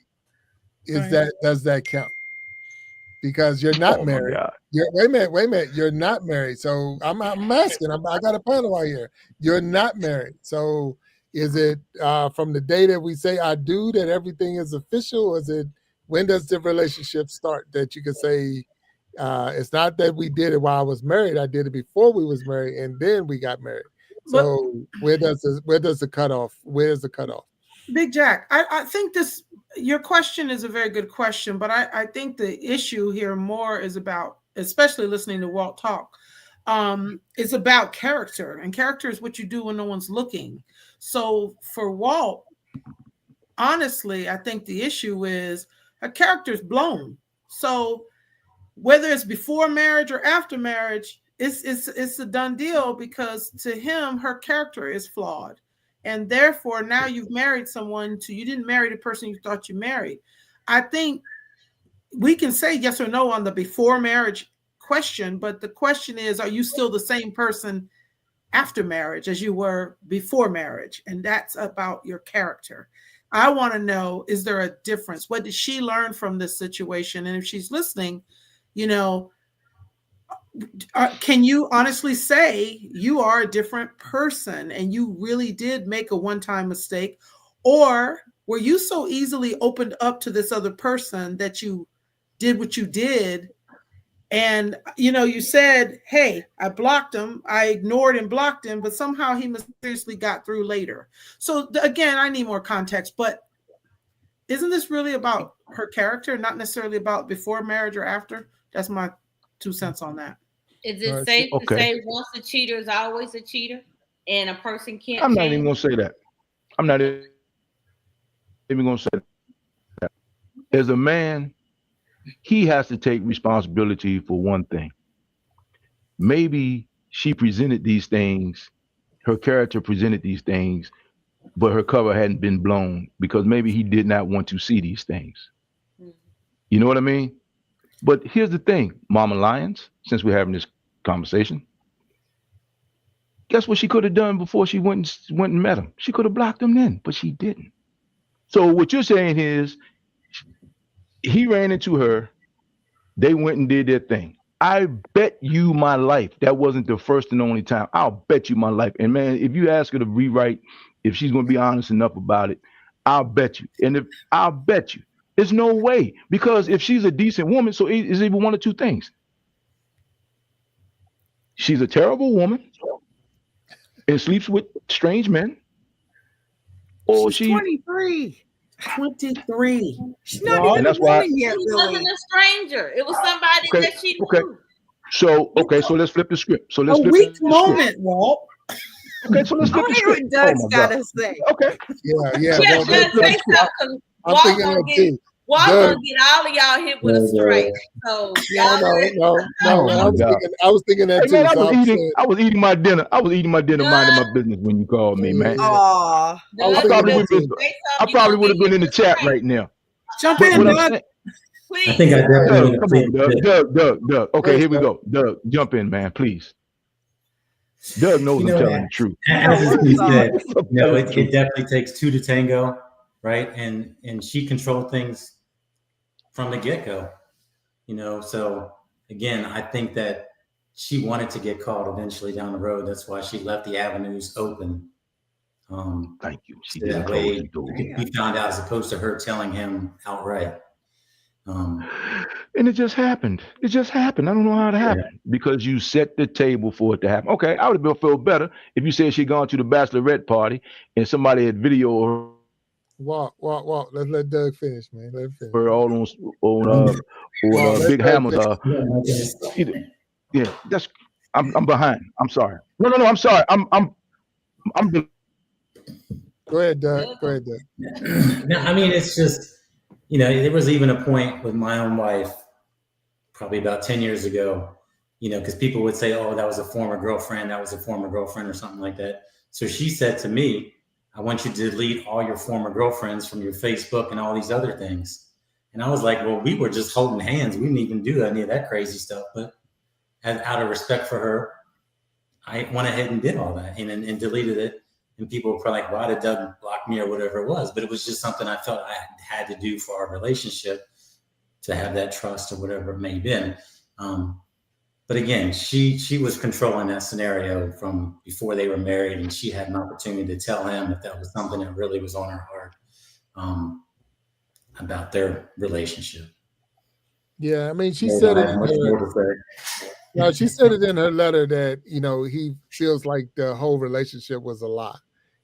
does that count? Because you're not married. Wait a minute. You're not married. So I'm asking. I got a panel right here. You're not married. So is it from the day that we say I do that everything is official? Or is it when does the relationship start that you could say it's not that we did it while I was married. I did it before we was married and then we got married. So where does the cutoff? Where's the cutoff? Big Jack, I think your question is a very good question, but I think the issue here more is about, especially listening to Walt talk, is about character, and character is what you do when no one's looking. So for Walt, honestly, I think the issue is her character's blown. So whether it's before marriage or after marriage, it's a done deal, because to him, her character is flawed. And therefore, now you've married someone you didn't marry the person you thought you married. I think we can say yes or no on the before marriage question, but the question is, are you still the same person after marriage as you were before marriage? And that's about your character. I want to know, is there a difference? What did she learn from this situation? And if she's listening, can you honestly say you are a different person and you really did make a one-time mistake? Or were you so easily opened up to this other person that you did what you did? And, you said, hey, I blocked him. I ignored and blocked him, but somehow he mysteriously got through later. So again, I need more context, but isn't this really about her character, not necessarily about before marriage or after? That's my 2 cents on that. Is it safe to say once a cheater is always a cheater, and a person can't? I'm not even gonna say that. I'm not even gonna say that. As a man, he has to take responsibility for one thing. Maybe she presented these things, her character presented these things, but her cover hadn't been blown because maybe he did not want to see these things. You know what I mean? But here's the thing, Mama Lions, since we're having this conversation, guess what she could have done before she went and met him? She could have blocked him then, but she didn't. So what you're saying is he ran into her, they went and did their thing. I bet you my life that wasn't the first and only time. I'll bet you my life. And man, if you ask her to rewrite, if she's going to be honest enough about it, I'll bet you. And I'll bet you. There's no way, because if she's a decent woman, so it's either one or two things. She's a terrible woman and sleeps with strange men, or she's 23. 23. She's not even a woman yet. She wasn't a stranger. It was somebody that she knew. So let's flip the script. So let's flip weak the moment, Walt. Okay, so let's flip the script. What Doug's got to say. Okay. Yeah. I'm thinking of too. Walt's gonna get all of y'all hit with a straight. So no. I was thinking that too. Man, I was eating my dinner. Minding my business when you called me, man. Aww. I probably would have been in the chat right now. Jump in, Doug. Please. I think I definitely Doug. Okay, here we go. Doug, jump in, man, please. Doug knows I'm telling the truth. As he said, it definitely takes two to tango, right? And she controlled things from the get-go, so again, I think that she wanted to get caught eventually down the road. That's why she left the avenues open. Thank you. So that way it could be found out, as opposed to her telling him outright. And it just happened. I don't know how it happened, because you set the table for it to happen. Okay, I would have felt better if you said she'd gone to the bachelorette party and somebody had video her. Walk. Let's let Doug finish, man. Let him finish. We're all on Big Hammers. Yeah, I'm behind. I'm sorry. No, I'm sorry. I'm. Go ahead, Doug. No, I mean, it's just, there was even a point with my own wife, probably about 10 years ago, because people would say, oh, that was a former girlfriend, or something like that. So she said to me, I want you to delete all your former girlfriends from your Facebook and all these other things. And I was like, well, we were just holding hands. We didn't even do any of that crazy stuff. But out of respect for her, I went ahead and did all that and deleted it. and people were probably like, why did Doug block me or whatever it was? But it was just something I felt I had to do for our relationship to have that trust or whatever it may have been. But again, she was controlling that scenario from before they were married, and she had an opportunity to tell him if that was something that really was on her heart about their relationship. Yeah, I mean, she said it in her. No, she said it in her letter that he feels like the whole relationship was a lie.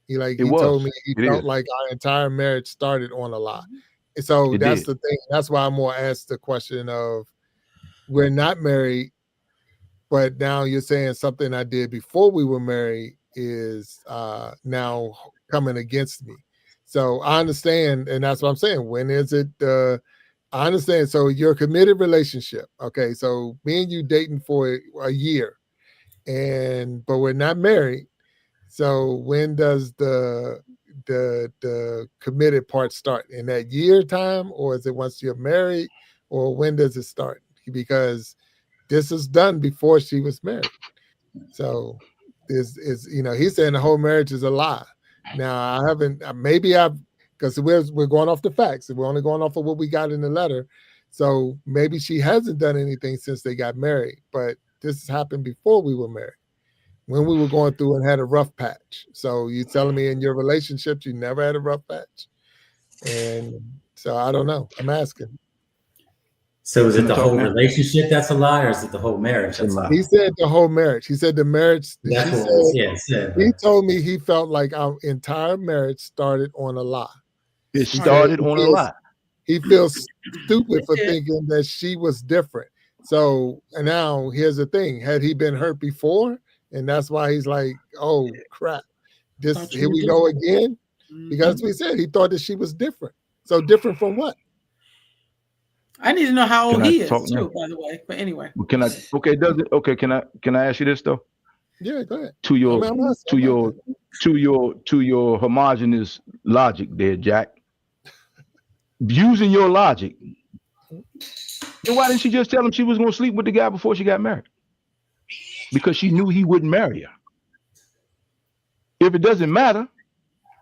He told me he felt like our entire marriage started on a lie. And so that's the thing. That's why I'm more asked the question of, we're not married, but now you're saying something I did before we were married is now coming against me. So I understand, and that's what I'm saying. When is it? I understand. So you're a committed relationship. Okay, so me and you dating for a year, but we're not married. So when does the committed part start? In that year time, or is it once you're married, or when does it start? Because this is done before she was married. So this is, he's saying the whole marriage is a lie. Now I haven't, because we're going off the facts, and we're only going off of what we got in the letter. So maybe she hasn't done anything since they got married, but this has happened before we were married, when we were going through and had a rough patch. So you telling me in your relationships you never had a rough patch? And so I don't know. I'm asking. So is it the whole relationship that's a lie, or is it the whole marriage that's a lie? He said the whole marriage. He said the marriage. He told me he felt like our entire marriage started on a lie. It started on a lie. He feels stupid for thinking that she was different. So, and now here's the thing. Had he been hurt before? And that's why he's like, oh, crap. Here we go again? Because we said he thought that she was different. So different from what? I need to know how old he is too, by the way. But anyway. Can I ask you this though? Yeah, go ahead. To your homogeneous logic there, Jack. Using your logic, then why didn't she just tell him she was going to sleep with the guy before she got married? Because she knew he wouldn't marry her. If it doesn't matter,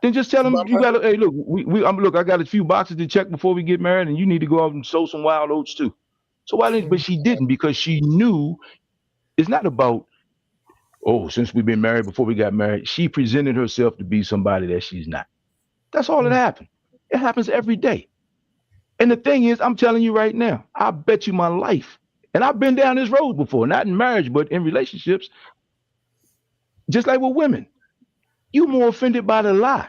then just tell him you got to. Hey, look, I got a few boxes to check before we get married, and you need to go out and sow some wild oats too. So why didn't? But she didn't, because she knew it's not about. Oh, since we've been married, before we got married, she presented herself to be somebody that she's not. That's all that happened. It happens every day. And the thing is, I'm telling you right now, I bet you my life, and I've been down this road before, not in marriage, but in relationships, just like with women. You're more offended by the lie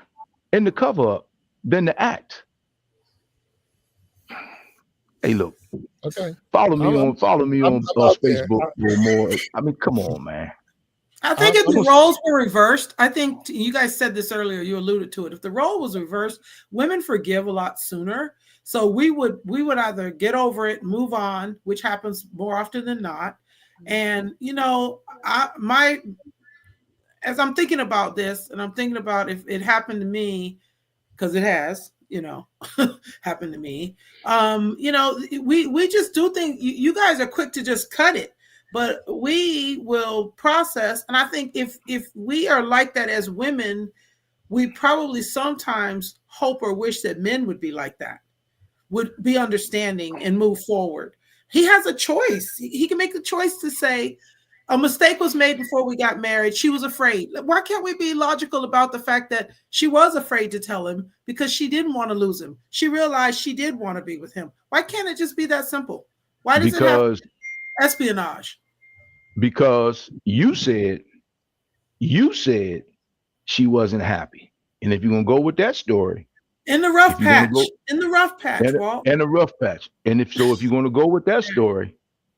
and the cover up than the act. Hey, look. Okay. Follow me on Facebook for more. I mean, come on, man. I think if the roles were reversed, I think you guys said this earlier, you alluded to it. If the role was reversed, women forgive a lot sooner. So we would either get over it, move on, which happens more often than not. And as I'm thinking about this, and I'm thinking about if it happened to me, because it has, happened to me. We just do things. You guys are quick to just cut it. But we will process, and I think if we are like that as women, we probably sometimes hope or wish that men would be like that, would be understanding and move forward. He has a choice. He can make the choice to say, a mistake was made before we got married. She was afraid. Why can't we be logical about the fact that she was afraid to tell him because she didn't want to lose him? She realized she did want to be with him. Why can't it just be that simple? Why does it have espionage? Because you said she wasn't happy. And if you're going to go with that story. In the rough patch, Walt. In the rough patch. And if you're going to go with that story,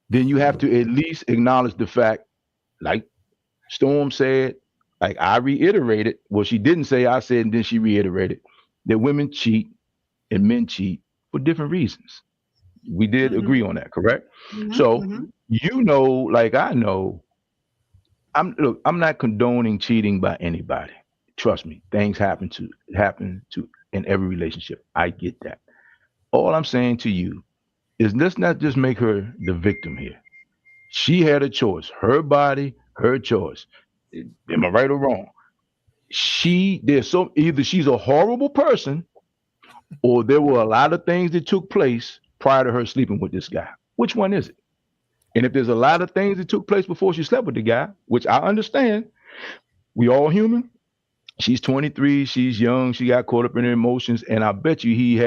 then you have to at least acknowledge the fact, like Storm said, like I reiterated, well, she didn't say, I said, and then she reiterated, that women cheat and men cheat for different reasons. We did agree on that, correct? So, like I know, I'm not condoning cheating by anybody. Trust me, things happen to in every relationship. I get that. All I'm saying to you is let's not just make her the victim here. She had a choice, her body, her choice. Am I right or wrong? either she's a horrible person or there were a lot of things that took place prior to her sleeping with this guy. Which one is it? And if there's a lot of things that took place before she slept with the guy, which I understand, we all human. She's 23, she's young, she got caught up in her emotions, and I bet you he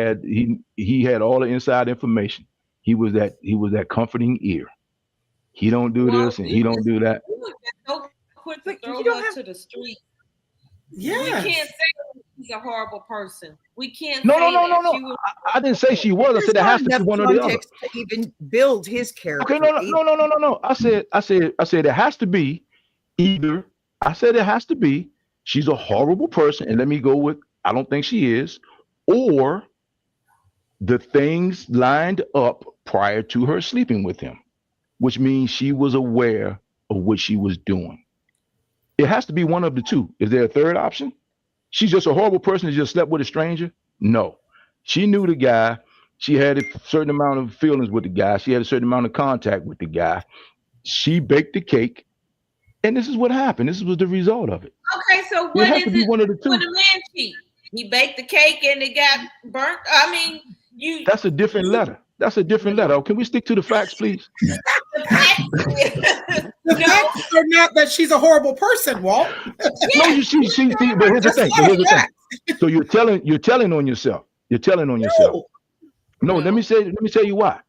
had all the inside information. He was that comforting ear. He don't do this and he don't do that. So quick to throw You don't her have- to the street. Yes. We can't say she's a horrible person. We can't No, say no, no, that. no, She no. was, I didn't say she was. I said it has to be There's not one or enough the other. context to even build his character. Okay, no. I said it has to be either. I said it has to be she's a horrible person, and let me go with I don't think she is, or the things lined up prior to her sleeping with him, which means she was aware of what she was doing. It has to be one of the two. Is there a third option? She's just a horrible person who just slept with a stranger? No. She knew the guy. She had a certain amount of feelings with the guy. She had a certain amount of contact with the guy. She baked the cake, and this is what happened. This was the result of it. okay, so It what has is to be it one of the two. when a man cheat? He baked the cake and it got burnt. I mean, you. That's a different letter. That's a different letter. Can we stick to the facts, please? The No. facts are not that she's a horrible person, Walt. No, you see, but here's the thing. But here's the thing. So you're telling on yourself. You're telling on yourself. No, let me tell you why.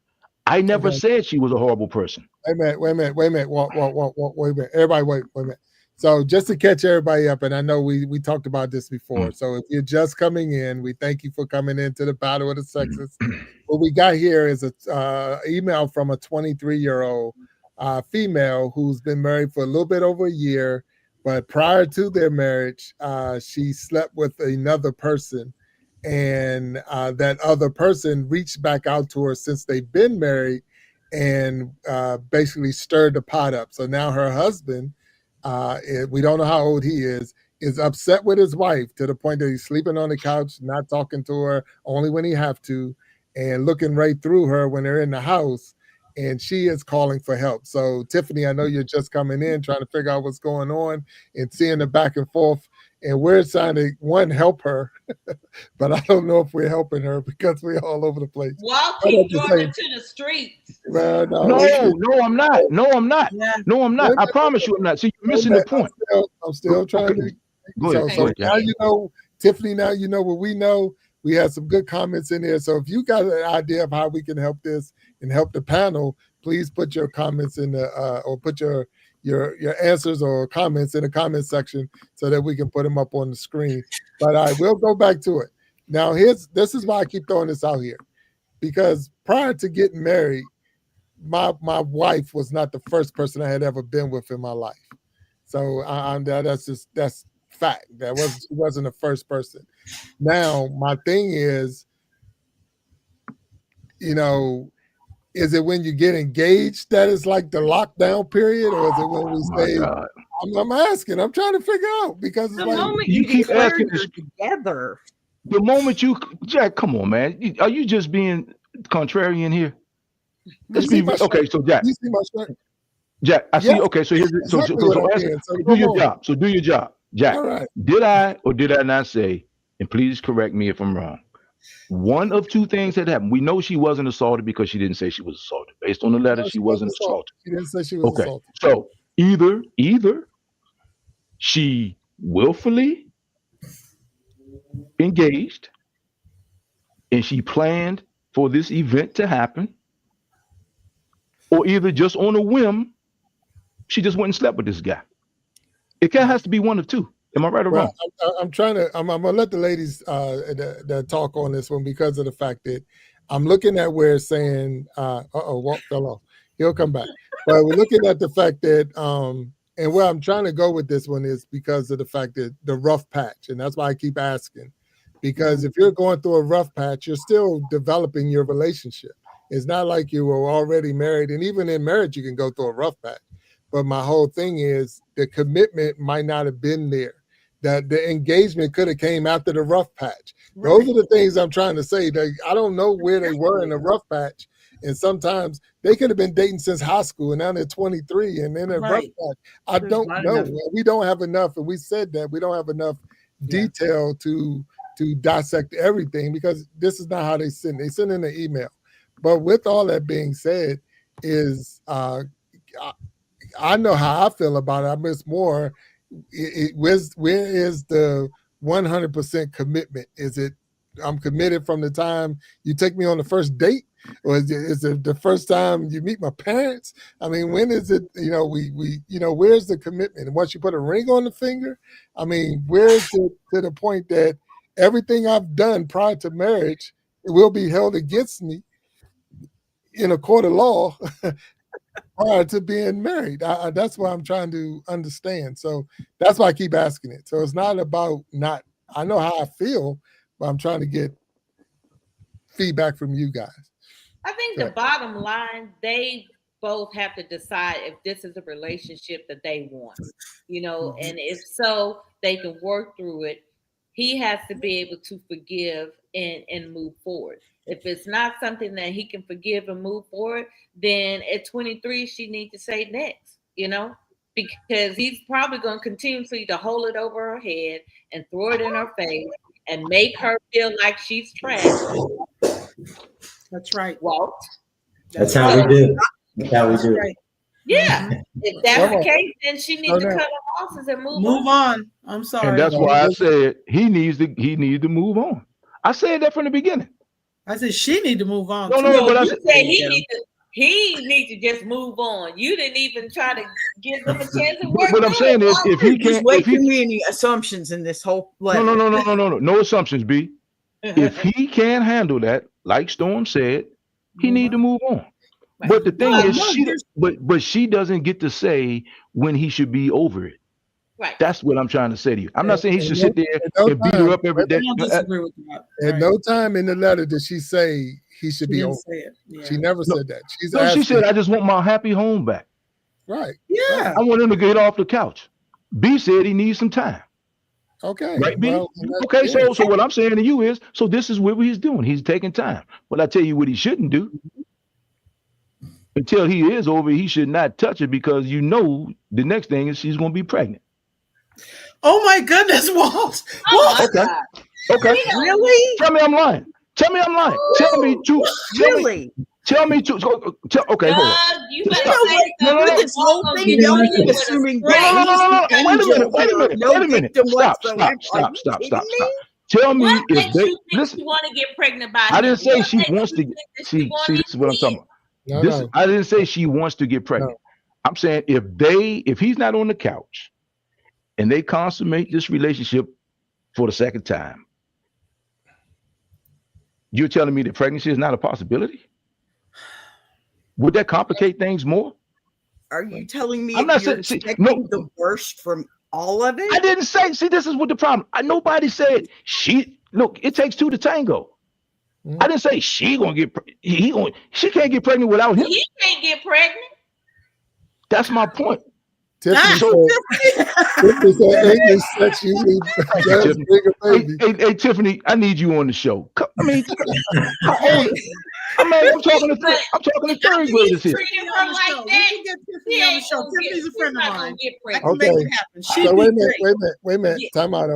I never said she was a horrible person. Wait a minute. Wait a minute. Everybody, wait a minute. So just to catch everybody up, and I know we talked about this before. So if you're just coming in, we thank you for coming into the Battle of the Sexes. What we got here is a email from a 23-year-old female who's been married for a little bit over a year, but prior to their marriage, she slept with another person, and that other person reached back out to her since they've been married and basically stirred the pot up. So now her husband, we don't know how old he is upset with his wife to the point that he's sleeping on the couch, not talking to her, only when he have to, and looking right through her when they're in the house, and she is calling for help. So Tiffany, I know you're just coming in trying to figure out what's going on and seeing the back and forth, and we're trying to help her, but I don't know if we're helping her because we're all over the place. Walt keep throwing it to the streets. Well, No, I'm not. Yeah. No, I'm not. I promise you I'm not. See, you're missing the point. I'm still trying to. Go ahead. So now you know, Tiffany, now you know what we know. We had some good comments in there. So if you got an idea of how we can help this and help the panel, please put your comments in the or put your answers or comments in the comment section so that we can put them up on the screen. But I will go back to it. Now this is why I keep throwing this out here, because prior to getting married, my wife was not the first person I had ever been with in my life. So that's fact. She wasn't the first person. Now my thing is, is it when you get engaged that is like the lockdown period, or is it when we say? I'm asking. I'm trying to figure out because it's The like moment you you keep declare asking you're together. The moment Jack, come on, man. Are you just being contrarian here? Let's be okay. So Jack, you see my shirt? Jack, I see. Okay, so here's exactly do your job. So do your job, Jack. All right. Did I or did I not say? And please correct me if I'm wrong. One of two things had happened. We know she wasn't assaulted because she didn't say she was assaulted. Based on the letter, she wasn't assaulted. She didn't say she was assaulted. So either she willfully engaged and she planned for this event to happen, or either just on a whim, she just went and slept with this guy. It has to be one of two. Am I right or wrong? I'm gonna let the ladies that talk on this one because of the fact that I'm looking at where it's saying, Walt fell off. He'll come back. But we're looking at the fact that, and where I'm trying to go with this one is because of the fact that the rough patch, and that's why I keep asking. Because if you're going through a rough patch, you're still developing your relationship. It's not like you were already married, and even in marriage, you can go through a rough patch. But my whole thing is the commitment might not have been there. That the engagement could have came after the rough patch. Those are the things I'm trying to say. I don't know where they were in the rough patch, And sometimes they could have been dating since high school, and now they're 23, and then they're rough Right. patch. I There's don't not know. enough. We don't have enough, and we said that we don't have enough Yeah. detail to dissect everything, because this is not how they send. They send in an email. But with all that being said, is I know how I feel about it. I miss more. Where is the 100% commitment? Is it I'm committed from the time you take me on the first date, or is it the first time you meet my parents? I mean, when is it? Where's the commitment? And once you put a ring on the finger, I mean, where's it to the point that everything I've done prior to marriage will be held against me in a court of law prior to being married? That's what I'm trying to understand. So that's why I keep asking it. So it's not about not. I know how I feel, but I'm trying to get feedback from you guys. I think the bottom line, they both have to decide if this is a relationship that they want, and if so, they can work through it. He has to be able to forgive and move forward. If it's not something that he can forgive and move forward, then at 23, she needs to say next, because he's probably going to continuously to hold it over her head and throw it in her face and make her feel like she's trash. That's right. Well, That's how we do. That's how we do. Right. Yeah. If that's the case, then she needs to cut her losses and move on. I'm sorry. And that's why I said he needs to move on. I said that from the beginning. I said she need to move on. No, but I said he needs to just move on. You didn't even try to give them a chance to work. What I'm saying is, if he can't, way too many assumptions in this whole letter. No assumptions, B. If he can't handle that, like Storm said, he need to move on. Right. But the thing is, she doesn't get to say when he should be over it. Right. That's what I'm trying to say to you. I'm not saying he should sit there and beat her up every day. At no time in the letter did she say he should be over it. Yeah. She never said that. She said, I just want my happy home back. Right. Yeah. I want him to get off the couch. B said he needs some time. Okay. Right, B? Well, okay, so what I'm saying to you is, so this is what he's doing. He's taking time. But I tell you what he shouldn't do. Until he is over, he should not touch it, because the next thing is she's going to be pregnant. Oh my goodness, Walt. Okay. Really? Tell me I'm lying. Tell me to. Really? Tell me to. Okay, hold on. You better say something. This whole thing, y'all keep assuming that. Wait a minute. Stop. Tell me if they listen. You want to get pregnant by I didn't say she wants to. See, this is what I'm talking about. I didn't say she wants to get pregnant. I'm saying if he's not on the couch and they consummate this relationship for the second time, you're telling me that pregnancy is not a possibility? Would that complicate things more? Are you telling me I'm not you're expecting the worst from all of it? I didn't say. See, this is what the problem. Nobody said it takes two to tango. I didn't say she gonna get. She can't get pregnant without him. He can't get pregnant. That's my point. Tiffany said English sex usually does bring a baby. Hey, Tiffany, I need you on the show. I mean, I'm talking to third graders here. Tiffany's a friend of mine. I can Okay. make it happen. So wait a minute. Time out.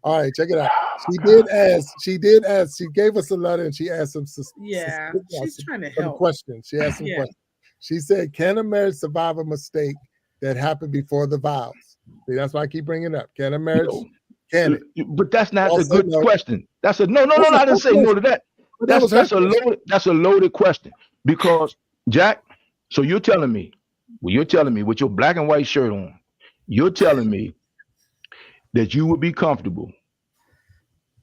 All right, check it out. She did ask. She gave us a letter and she asked some. Yeah, she's trying to some help. questions. She asked some questions. She said, "Can a marriage survive a mistake that happened before the vows?" See, that's why I keep bringing it up. Can a marriage? Can it? But that's not a good question. That's a no. I didn't say no to that. That's a loaded question, because Jack. So you're telling me with your black and white shirt on, you're telling me that you would be comfortable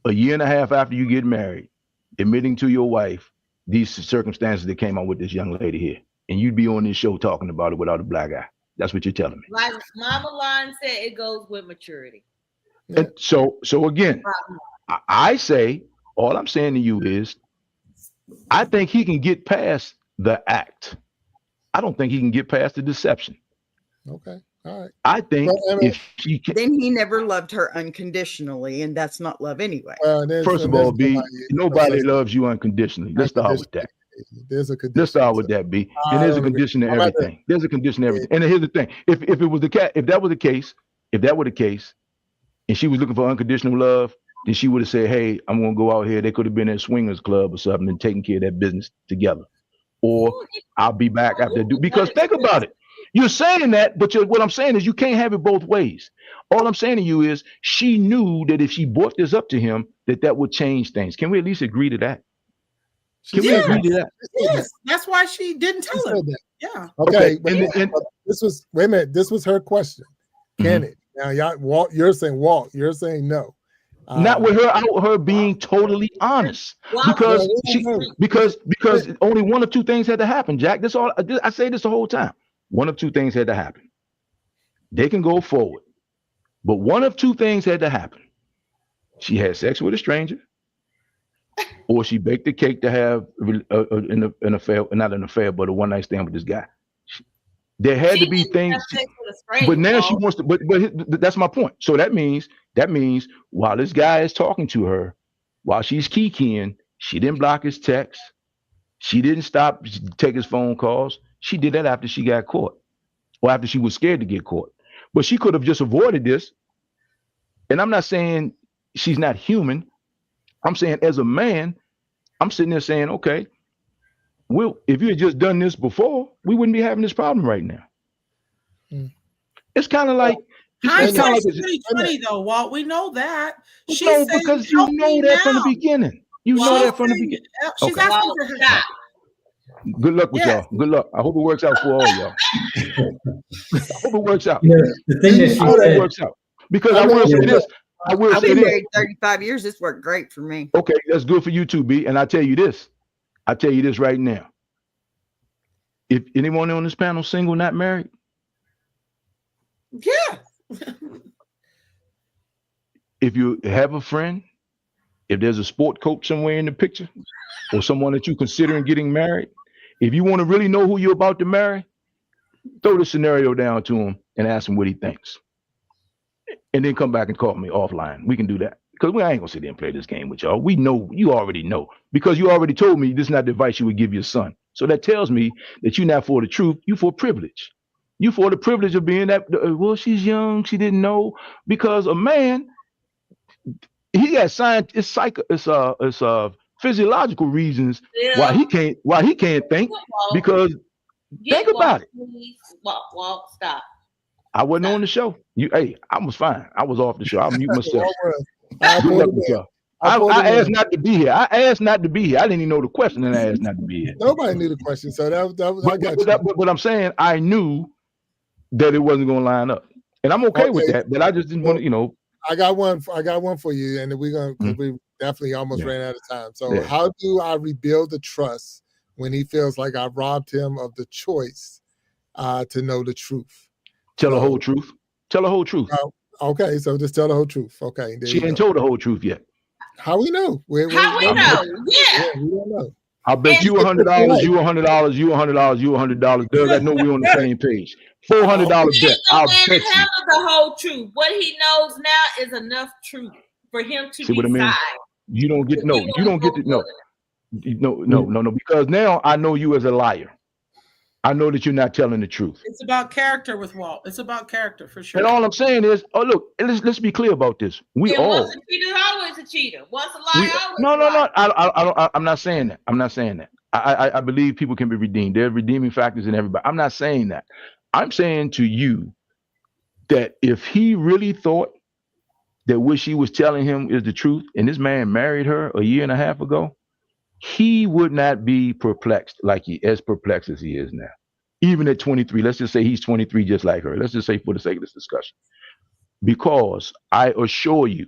a year and a half after you get married, admitting to your wife these circumstances that came out with this young lady here, and you'd be on this show talking about it without a black eye. That's what you're telling me. Like Mama Lon said, it goes with maturity. And so again, I say, all I'm saying to you is, I think he can get past the act. I don't think he can get past the deception. Okay. All right. I think if she can, then he never loved her unconditionally, and that's not love anyway. First of all, B, nobody loves you unconditionally. Let's start with that. There's a condition. Let's start with that, B. And I there's a don't agree. condition to I'm at the- everything. There's a condition to everything. And here's the thing: if it was if that were the case, and she was looking for unconditional love, then she would have said, "Hey, I'm gonna go out here." They could have been at a swingers club or something and taking care of that business together. Or I'll be back after because think about it. You're saying that, but what I'm saying is you can't have it both ways. All I'm saying to you is she knew that if she brought this up to him, that would change things. Can we at least agree to that? Can we agree to that? Yes, that's why she didn't tell him. Yeah. Okay. And This was wait a minute. This was her question. Can it? Now, y'all, Walt, you're saying Walt. You're saying no. Not with her being totally honest, because because only one of two things had to happen, Jack. That's all. I say this the whole time. One of two things had to happen. They can go forward, but one of two things had to happen. She had sex with a stranger, or she baked the cake to have an affair, not an affair, but a one night stand with this guy. There had to be things, but now she wants to. But that's my point. So that means while this guy is talking to her, while she's kikiing, she didn't block his texts. She didn't stop take his phone calls. She did that after she got caught, or after she was scared to get caught. But she could have just avoided this. And I'm not saying she's not human. I'm saying as a man, I'm sitting there saying, okay, well, if you had just done this before, we wouldn't be having this problem right now. It's kind of like hindsight's 2020 though, Walt. We know that. No, because you know that from the beginning. You know that from the beginning. She's asking for her. Good luck with y'all. Good luck. I hope it works out for all y'all. I hope it works out. Yeah, the thing that she said, it works out. Because I will say this. I've been married 35 years. It's worked great for me. Okay, that's good for you too, B. And I tell you this right now. If anyone on this panel single, not married, yeah. If you have a friend, if there's a sport coach somewhere in the picture, or someone that you're considering getting married, if you want to really know who you're about to marry, throw the scenario down to him and ask him what he thinks. And then come back and call me offline. We can do that. Because I ain't gonna sit there and play this game with y'all. We know, you already know. Because you already told me this is not the advice you would give your son. So that tells me that you're not for the truth, you for privilege. You for the privilege of being that, well, she's young, she didn't know. Because a man, he got science, it's physiological reasons why he can't think. Because think about it. Walt, stop. I wasn't on the show. I was fine. I was off the show. I'll mute myself. Good luck with y'all. I asked not to be here. I asked not to be here. I didn't even know the question, and I asked not to be here. Nobody knew the question, so that was. But I'm saying I knew that it wasn't going to line up, and I'm okay with that. But I just didn't want to, I got one for you, and we're gonna because we definitely almost ran out of time. So how do I rebuild the trust when he feels like I robbed him of the choice to know the truth? Tell the whole truth. Tell the whole truth. Okay, so just tell the whole truth. Okay, she ain't told the whole truth yet. How we know? How we know? Yeah, we don't know. I'll bet you $100, you $100, you $100, you $100. Doug, I know we're on the same page. $400 bet. I'll bet you. The whole truth. What he knows now is enough truth for him to see what I mean? You don't get no. You don't get to no. No. Because now I know you as a liar. I know that you're not telling the truth. It's about character with Walt. It's about character for sure. And all I'm saying is, look, let's be clear about this. We all. Once a cheater, always a cheater. Once a liar, always a liar. No. I'm not saying that. I'm not saying that. I believe people can be redeemed. There are redeeming factors in everybody. I'm not saying that. I'm saying to you that if he really thought that what she was telling him is the truth, and this man married her a year and a half ago, he would not be perplexed as perplexed as he is now. Even at 23, let's just say he's 23 just like her. Let's just say for the sake of this discussion. Because I assure you,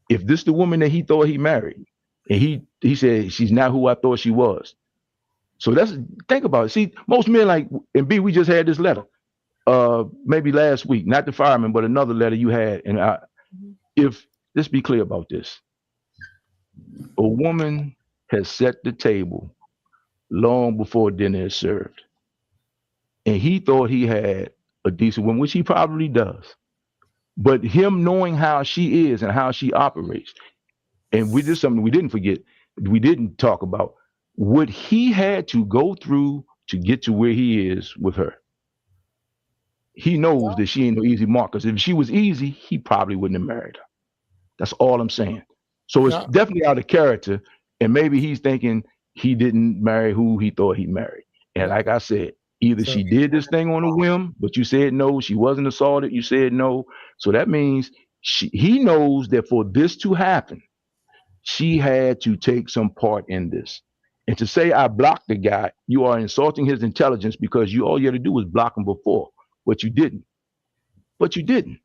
if this is the woman that he thought he married, and he said she's not who I thought she was. So think about it. See, most men and B, we just had this letter maybe last week, not the fireman, but another letter you had. And let's be clear about this. A woman has set the table long before dinner is served. And he thought he had a decent woman, which he probably does. But him knowing how she is and how she operates, and this is something we didn't forget, we didn't talk about, what he had to go through to get to where he is with her. He knows that she ain't no easy mark. Because if she was easy, he probably wouldn't have married her. That's all I'm saying. So it's Yeah. definitely out of character. And maybe he's thinking he didn't marry who he thought he married. And like I said, either So- she did this thing on a whim, but you said no. She wasn't assaulted. You said no. So that means he knows that for this to happen, she had to take some part in this. And to say I blocked the guy, you are insulting his intelligence because all you had to do was block him before, but you didn't. But you didn't.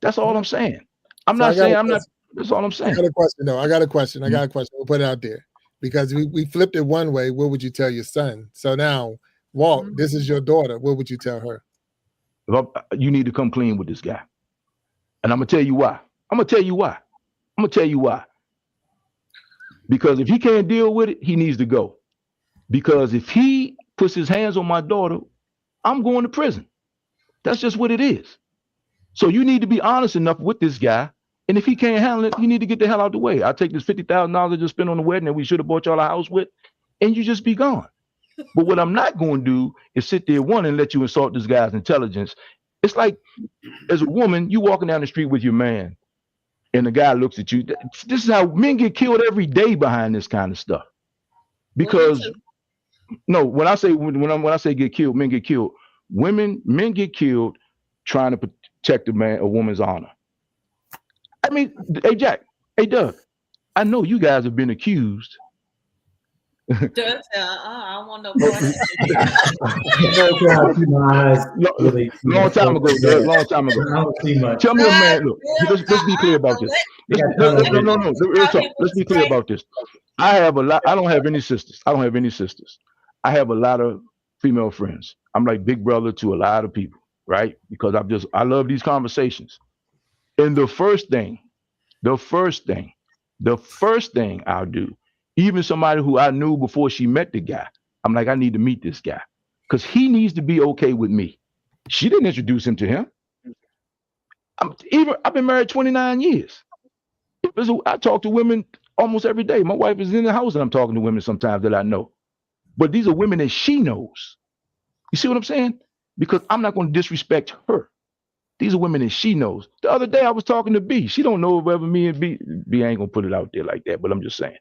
That's all I'm saying. I'm So not I got saying a I'm not. question. That's all I'm I saying. got a question. No, I got a question. We'll put it out there because we flipped it one way. What would you tell your son? So now, Walt, this is your daughter. What would you tell her? You need to come clean with this guy. And I'm going to tell you why. I'm going to tell you why. I'm going to tell you why. Because if he can't deal with it, he needs to go. Because if he puts his hands on my daughter, I'm going to prison. That's just what it is. So you need to be honest enough with this guy. And if he can't handle it, you need to get the hell out the way. I'll take this $50,000 I just spent on the wedding that we should have bought y'all a house with, and you just be gone. But what I'm not going to do is sit there and let you insult this guy's intelligence. It's like, as a woman, you walking down the street with your man, and the guy looks at you. This is how men get killed every day behind this kind of stuff. Because no, when I say get killed, men get killed. Men get killed trying to protect a woman's honor. I mean, hey Jack, hey Doug, I know you guys have been accused. Doug said, I don't want no Long time ago, Doug. Long time ago. I don't see much. Tell me a man. Look, let's be clear about this. No. Real talk. Let's be clear about this. I don't have any sisters. I have a lot of female friends. I'm like big brother to a lot of people, right? Because I love these conversations. And the first thing I'll do, even somebody who I knew before she met the guy, I'm like, I need to meet this guy because he needs to be okay with me. She didn't introduce him to him. I've been married 29 years. I talk to women almost every day. My wife is in the house and I'm talking to women sometimes that I know. But these are women that she knows. You see what I'm saying? Because I'm not going to disrespect her. These are women that she knows. The other day I was talking to B. She don't know whether me and B ain't gonna put it out there like that, but I'm just saying,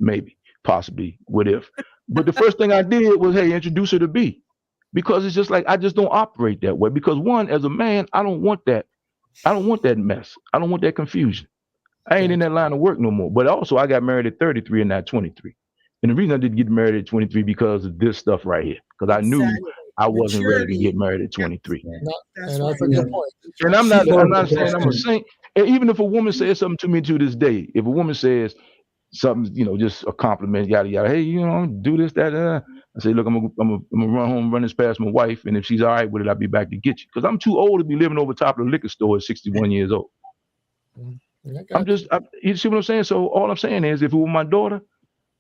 maybe, possibly, what if. But the first thing I did was, hey, introduce her to B. Because it's just like I just don't operate that way. Because one, as a man, I don't want that. I don't want that mess. I don't want that confusion. I ain't in that line of work no more. But also I got married at 33 and not 23. And the reason I didn't get married at 23 because of this stuff right here. Because I knew I wasn't ready to get married at 23. That's a good point. And I'm not saying I'm a saint. And even if a woman says something to me to this day, if a woman says something, just a compliment, yada yada, hey, do this, that, I say, look, I'm gonna run home, run this past my wife, and if she's all right with it, I'll be back to get you. Because I'm too old to be living over top of the liquor store at 61 years old. You see what I'm saying? So all I'm saying is, if it were my daughter,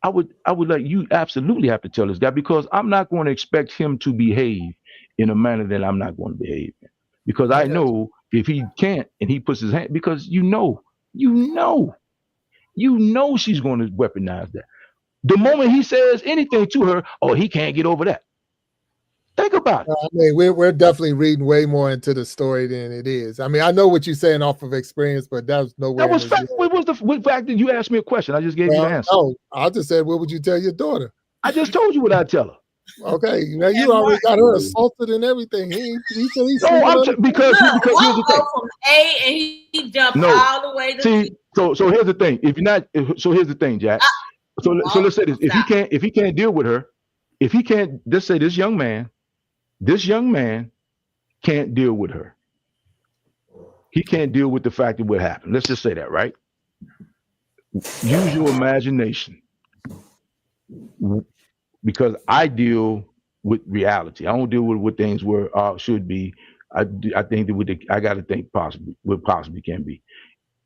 I would like, you absolutely have to tell this guy, because I'm not going to expect him to behave in a manner that I'm not going to behave in. Because I know if he can't and he puts his hand, because you know she's going to weaponize that. The moment he says anything to her, oh, he can't get over that. Think about it. I mean, we're definitely reading way more into the story than it is. I mean, I know what you're saying off of experience, but that was nowhere. That was fact. What fact did you ask me a question? I just gave you the answer. No, I just said, what would you tell your daughter? I just told you what I tell her. Okay, now you already got her assaulted and everything. He said he's because here's the thing. From A and he jumped all the way to C. So here's the thing. If you're not, so here's the thing, Jack. So let's say this. If he can't deal with her, if he can't, let's say this young man can't deal with her. He can't deal with the fact that what happened. Let's just say that, right? Use your imagination. Because I deal with reality. I don't deal with what things were should be. I think that I got to think what possibly can be.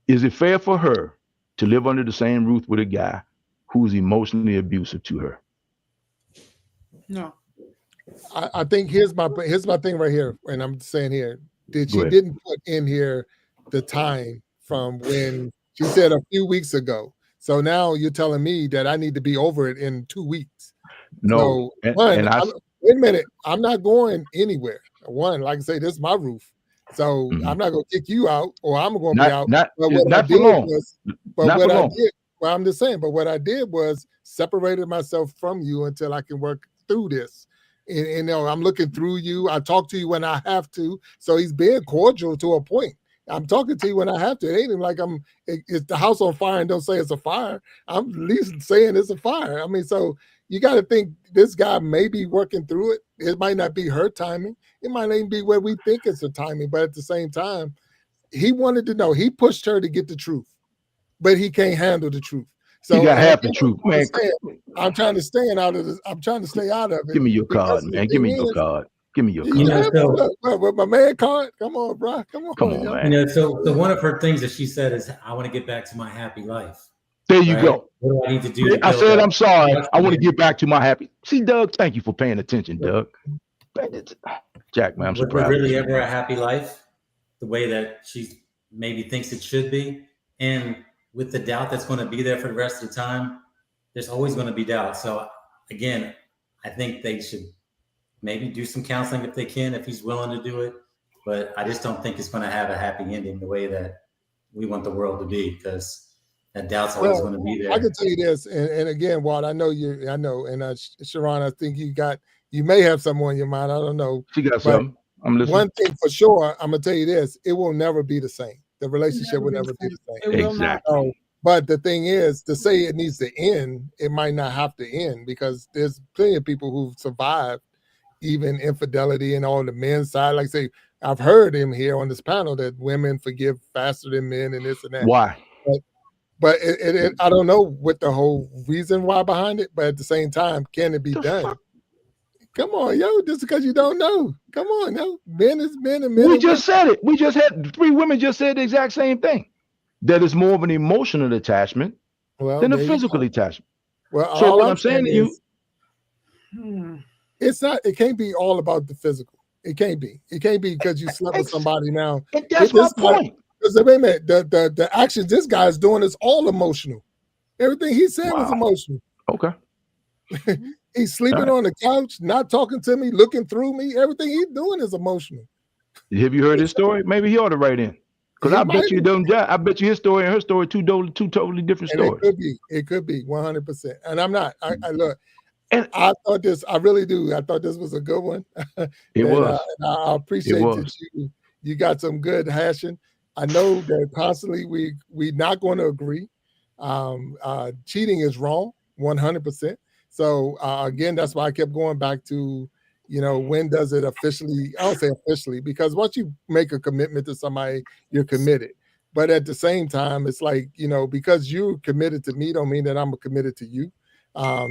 Is it fair for her to live under the same roof with a guy who's emotionally abusive to her? No. I think here's my thing right here, and I'm saying here that she didn't put in here the time from when she said a few weeks ago. So now you're telling me that I need to be over it in 2 weeks. No, So one, and I wait a minute, I'm not going anywhere. One, like I say, this is my roof. So I'm not gonna kick you out, or I'm gonna be out. But what I not for did long. was, Not for long. well, I'm just saying, but what I did was separated myself from you until I can work through this. And you know, I'm looking through you. I talk to you when I have to. So he's being cordial to a point. I'm talking to you when I have to. It ain't even like it's the house on fire and don't say it's a fire. I'm at least saying it's a fire. I mean, so you got to think this guy may be working through it. It might not be her timing. It might even be where we think it's the timing. But at the same time, he wanted to know. He pushed her to get the truth, but he can't handle the truth. So he got half the truth, man. I'm trying to stay out of this. I'm trying to stay out of it. Give me your card, man. Give me your card. Give me your card. You know, with my man card. Come on, bro. Come on, man. You know, so one of her things that she said is, "I want to get back to my happy life." There you go. What do I need to do? I said, I'm sorry. I want to get back to my happy. See, Doug, thank you for paying attention, Doug. Jack, man, I'm so proud. Was really ever a happy life the way that she maybe thinks it should be? And with the doubt that's going to be there for the rest of the time, there's always going to be doubt. So again, I think they should maybe do some counseling if they can, if he's willing to do it. But I just don't think it's going to have a happy ending the way that we want the world to be, because that doubt's always going to be there. I can tell you this, and again, Walt, I know, and Sharon, I think you may have something on your mind. I don't know. She got something. I'm listening. One thing for sure, I'm gonna tell you this: it will never be the same. The relationship will never be the same. Exactly. But the thing is, to say it needs to end, it might not have to end, because there's plenty of people who've survived even infidelity and all the men's side. Like say, I've heard him here on this panel that women forgive faster than men and this and that. Why? But I don't know what the whole reason why behind it. But at the same time, can it be done? Come on, yo, just because you don't know. Come on, yo. Men is men and men. We just said it. We just had 3 women just said the exact same thing. That is more of an emotional attachment than a physical attachment. Well, so what I'm saying to you, it's not. It can't be all about the physical. It can't be. It can't be because you slept with somebody now. That's my point. Because wait a minute, the actions this guy is doing is all emotional. Everything he said was emotional. Okay. He's sleeping on the couch, not talking to me, looking through me. Everything he's doing is emotional. Have you heard his story? Maybe he ought to write in. Because I bet you don't. I bet you his story and her story two totally different stories. It could be 100%. And I'm not. I look. And I thought this. I really do. I thought this was a good one. It was. I appreciate that you got some good hashing. I know that constantly we're not going to agree. Cheating is wrong, 100%. So again, that's why I kept going back to, when does it officially? I don't say officially, because once you make a commitment to somebody, you're committed. But at the same time, it's like, because you're committed to me, don't mean that I'm committed to you.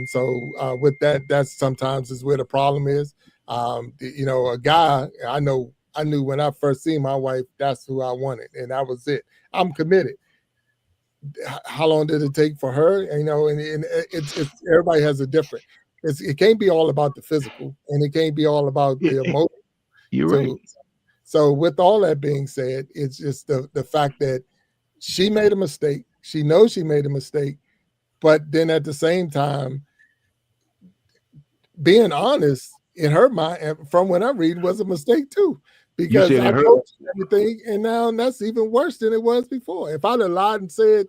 So with that's sometimes is where the problem is. A guy, I knew when I first seen my wife, that's who I wanted, and that was it. I'm committed. How long did it take for her? And it's everybody has a different. It can't be all about the physical, and it can't be all about the emotion. You're right. So with all that being said, it's just the fact that she made a mistake. She knows she made a mistake, but then at the same time, being honest in her mind, from what I read, was a mistake too. Because I told you everything, and now that's even worse than it was before. If I'd have lied and said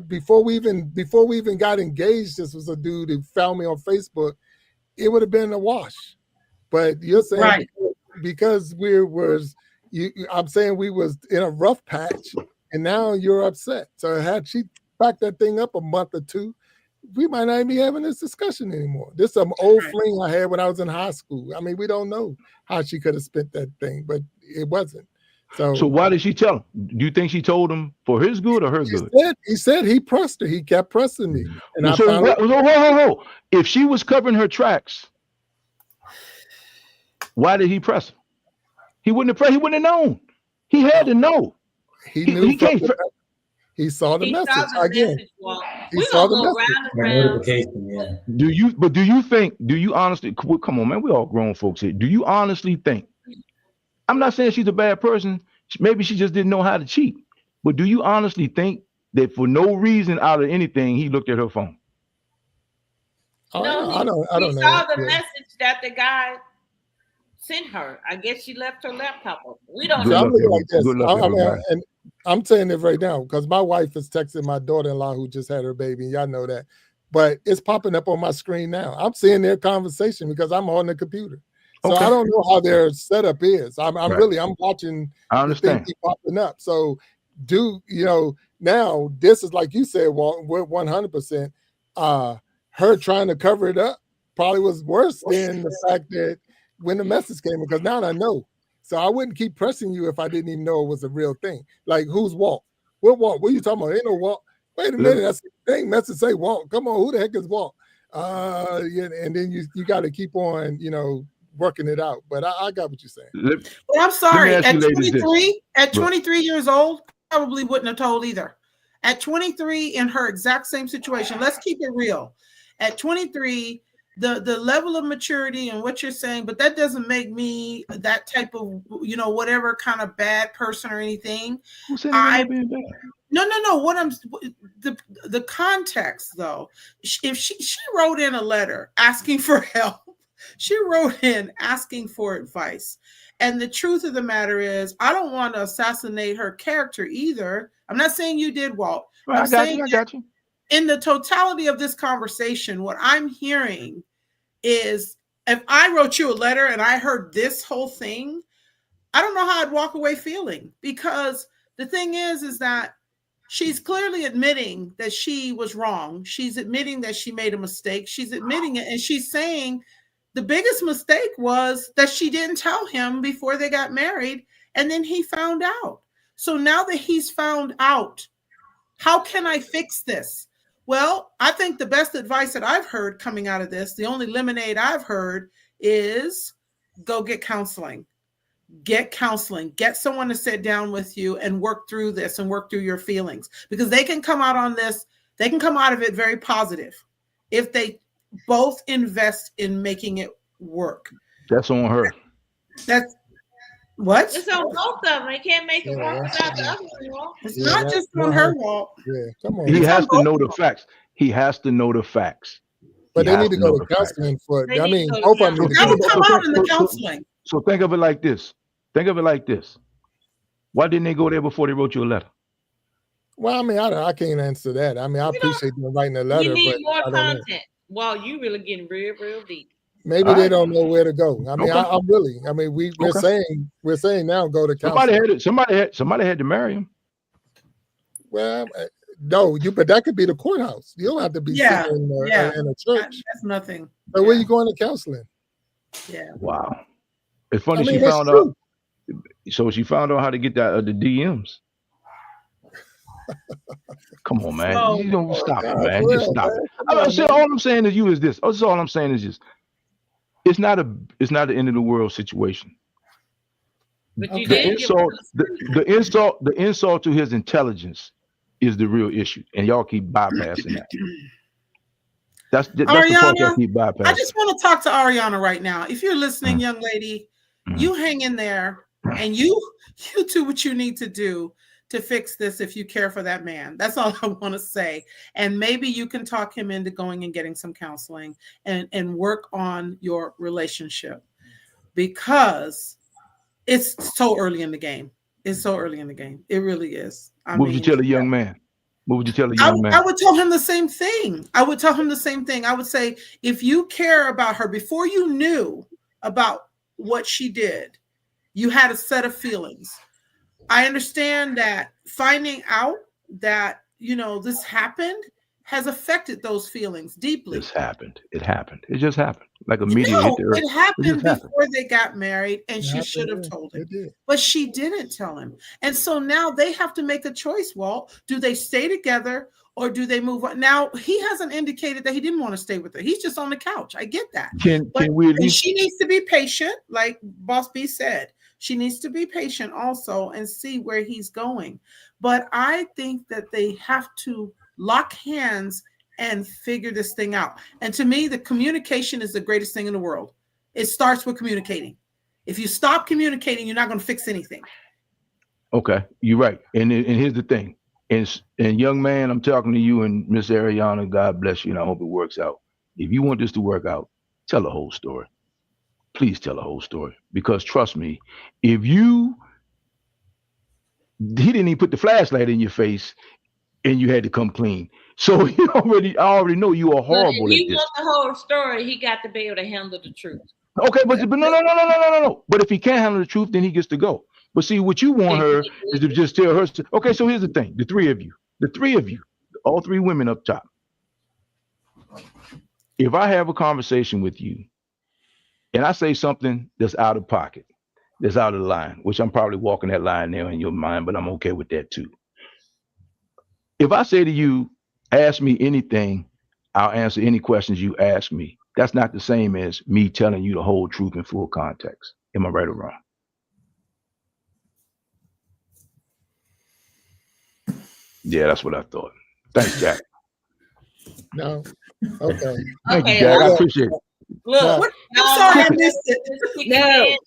before we even got engaged, this was a dude who found me on Facebook, it would have been a wash. But you're saying because I'm saying we was in a rough patch, and now you're upset. So had she backed that thing up a month or two, we might not even be having this discussion anymore. This is some old fling I had when I was in high school. I mean, we don't know how she could have spent that thing, but it wasn't. So why did she tell him? Do you think she told him for his good or her good? He said he pressed her. He kept pressing me. And if she was covering her tracks, why did he press her? He wouldn't have pressed. He wouldn't have known. He had to know. He knew. He saw the message again. He saw the message. Yeah. Do you honestly, come on, man, we all grown folks here. Do you honestly think, I'm not saying she's a bad person, maybe she just didn't know how to cheat, but do you honestly think that for no reason out of anything, he looked at her phone. Oh, No, I don't know. saw the Yeah. message that the guy sent her. I guess she left her laptop open. We don't Good know. I'm luck, looking like this. good luck to I mean, everybody. and I'm saying it right now because my wife is texting my daughter-in-law who just had her baby. Y'all know that, but it's popping up on my screen now. I'm seeing their conversation because I'm on the computer. So Okay. I don't know how their setup is. I'm Right. really watching I the thing understand. keep popping up. So now this is like you said, Walt, we're 100%. Her trying to cover it up probably was worse than the fact that when the message came, because now I know. So I wouldn't keep pressing you if I didn't even know it was a real thing. Like, who's Walt? What Walt? What are you talking about? Ain't no Walt. Wait a minute, that's the thing. Message say Walt. Come on, who the heck is Walt? Yeah, and then you got to keep on, working it out. But I got what you're saying. Well, I'm sorry. ask At you ladies this. 23, at 23 years old, probably wouldn't have told either. At 23, in her exact same situation, let's keep it real. At 23, the level of maturity and what you're saying, but that doesn't make me that type of, whatever kind of bad person or anything. Who said I'm being bad? No. What I'm the context though. If she wrote in a letter asking for help, she wrote in asking for advice. And the truth of the matter is, I don't want to assassinate her character either. I'm not saying you did, Walt. I got you. In the totality of this conversation, what I'm hearing is, if I wrote you a letter and I heard this whole thing, I don't know how I'd walk away feeling, because the thing is that she's clearly admitting that she was wrong. She's admitting that she made a mistake. She's admitting it. And she's saying the biggest mistake was that she didn't tell him before they got married. And then he found out. So now that he's found out, how can I fix this? Well, I think the best advice that I've heard coming out of this, the only lemonade I've heard, is go get counseling. Get counseling. Get someone to sit down with you and work through this and work through your feelings, because they can come out on this. They can come out of it very positive if they both invest in making it work. That's on her. That's what? It's on both of them. They can't make it work without the other one. It's not just on her, Walt. Yeah, come on. He has to know the facts. He has to know the facts. But they need to go to counseling for it. I mean, both of them need to That go will come out in the counseling. So think of it like this. Why didn't they go there before they wrote you a letter? Well, I mean, I can't answer that. I mean, I appreciate them writing a letter. You need but more I don't know. content. Wow, you really getting real, real deep. Maybe they don't know where to go. I mean, Okay. I'm really. I mean, we're saying now go to counseling. Somebody had to marry him. Well, no, but that could be the courthouse. You don't have to be sitting in a church. That's nothing. But where you going to counseling? Yeah. Wow. It's funny I mean, she found out. So she found out how to get that the DMs. Come on, man. Oh, you don't stop it, man. well, Just stop man. it. All I'm saying to you is this. That's all I'm saying is just, it's not the end of the world situation. But you The did insult, the insult to his intelligence is the real issue, and y'all keep bypassing that. That's the part y'all keep bypassing. I just want to talk to Ariana right now. If you're listening, young lady, you hang in there, and you do what you need to do to fix this if you care for that man. That's all I want to say. And maybe you can talk him into going and getting some counseling and work on your relationship, because it's so early in the game. It's so early in the game. It really is. What would you tell a young man? What would you tell a young man? I would tell him the same thing. I would say, if you care about her, before you knew about what she did, you had a set of feelings. I understand that finding out that, this happened has affected those feelings deeply. It happened. It just happened. Like a meteor hit the earth. It happened before they got married, and she should have told him. But she didn't tell him. And so now they have to make a choice, Walt. Do they stay together or do they move on? Now, he hasn't indicated that he didn't want to stay with her. He's just on the couch. I get that. And she needs to be patient, like Boss B said. She needs to be patient also and see where he's going. But I think that they have to lock hands and figure this thing out. And to me, the communication is the greatest thing in the world. It starts with communicating. If you stop communicating, you're not going to fix anything. Okay, you're right. And here's the thing. And young man, I'm talking to you and Miss Ariana. God bless you, and I hope it works out. If you want this to work out, tell the whole story. Please tell the whole story, because trust me, if he didn't even put the flashlight in your face, and you had to come clean. So I already know you are horrible if at you this. want the whole story, he got to be able to handle the truth. Okay, but no. But if he can't handle the truth, then he gets to go. But see, what you want her is to just tell her. Okay, so here's the thing: the three of you, all three women up top. If I have a conversation with you, and I say something that's out of pocket, that's out of line, which I'm probably walking that line there in your mind, but I'm okay with that too. If I say to you, ask me anything, I'll answer any questions you ask me. That's not the same as me telling you the whole truth in full context. Am I right or wrong? Yeah, that's what I thought. Thanks, Jack. No. Okay. Thank you, Jack. I appreciate it. Look, I'm sorry I missed it. No.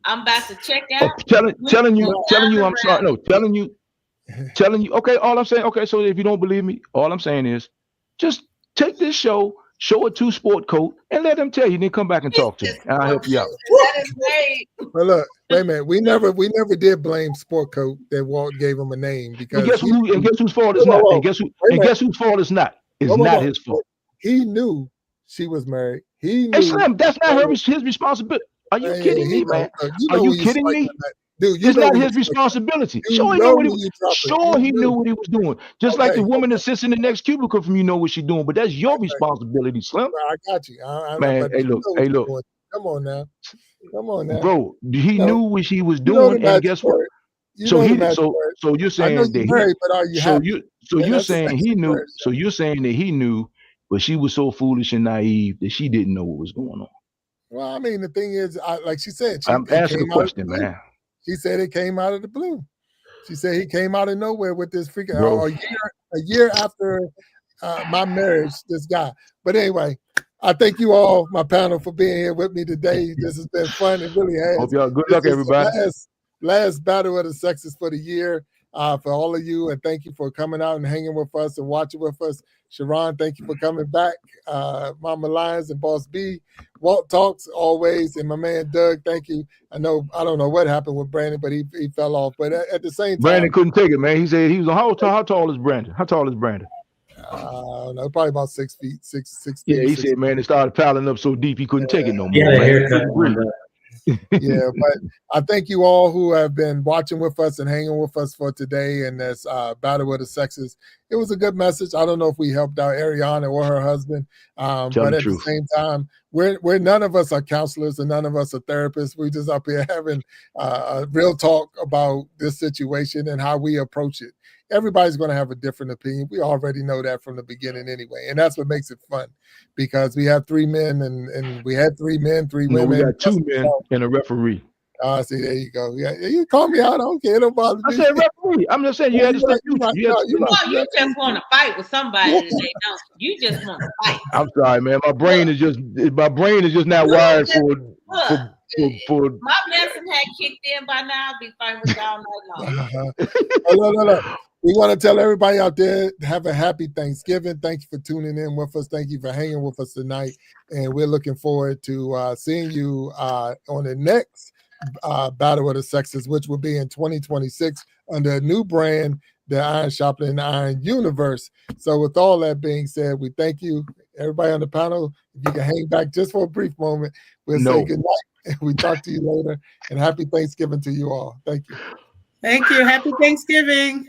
I'm about to check out. Telling you I'm sorry. No, telling you. Okay, all I'm saying, okay, so if you don't believe me, all I'm saying is just take this show a two-sport coat, and let them tell you, then come back and talk to me, and I'll help you out. That is great. But look, wait a minute. We never did blame Sport Coat that Walt gave him a name, because and guess whose fault it's not? And guess whose fault it's not? It's not his fault. He knew she was married. He knew. Hey, Slim, that's not his responsibility. Are you kidding me, man? Are you kidding me? Dude, it's not his responsibility. Sure, he knew what he was doing. Just like the woman that sits in the next cubicle from you know what she's doing, but that's your responsibility, Slim. I got you. Man, hey, look. Come on now. Bro, he knew what he was doing, and guess what? So you're saying that you're saying he knew. So you're saying that he knew, but she was so foolish and naive that she didn't know what was going on. Well, I mean, the thing is, like she said, I'm asking a question, man. She said it came out of the blue. She said he came out of nowhere with this freaking a year after my marriage, this guy. But anyway, I thank you all, my panel, for being here with me today. This has been fun. It really has. Hope y'all good luck, everybody. Last battle of the sexes for the year for all of you, and thank you for coming out and hanging with us and watching with us. Sharon, thank you for coming back. Mama Lions and Boss B. Walt Talks always, and my man Doug, thank you. I don't know what happened with Brandon, but he fell off. But at the same time, Brandon couldn't take it, man. He said he was how tall is Brandon? How tall is Brandon? I don't know, probably about 6 feet, 6 feet. Yeah, he said, man, it started piling up so deep he couldn't take it no more. Yeah, but I thank you all who have been watching with us and hanging with us for today in this Battle of the Sexes. It was a good message. I don't know if we helped out Ariana or her husband, but at the same time, we're none of us are counselors and none of us are therapists. We're just up here having a real talk about this situation and how we approach it. Everybody's going to have a different opinion. We already know that from the beginning anyway. And that's what makes it fun, because we have 3 men and we had 3 men, 3 women. We got 2 men and a referee. See, there you go. Yeah, you call me out. I don't care. Don't bother me. I said referee. I'm just saying you had to step you just want to fight with somebody today, don't you? You just want to fight. I'm sorry, man. My brain is just not wired for my medicine had kicked in by now. I'll be fighting with y'all night long. Look. We want to tell everybody out there, have a happy Thanksgiving. Thank you for tuning in with us. Thank you for hanging with us tonight. And we're looking forward to seeing you on the next Battle of the Sexes, which will be in 2026 under a new brand, the Iron Shopping and Iron Universe. So with all that being said, we thank you, everybody on the panel. If you can hang back just for a brief moment, we'll say good night. And we talk to you later. And happy Thanksgiving to you all. Thank you. Thank you. Happy Thanksgiving.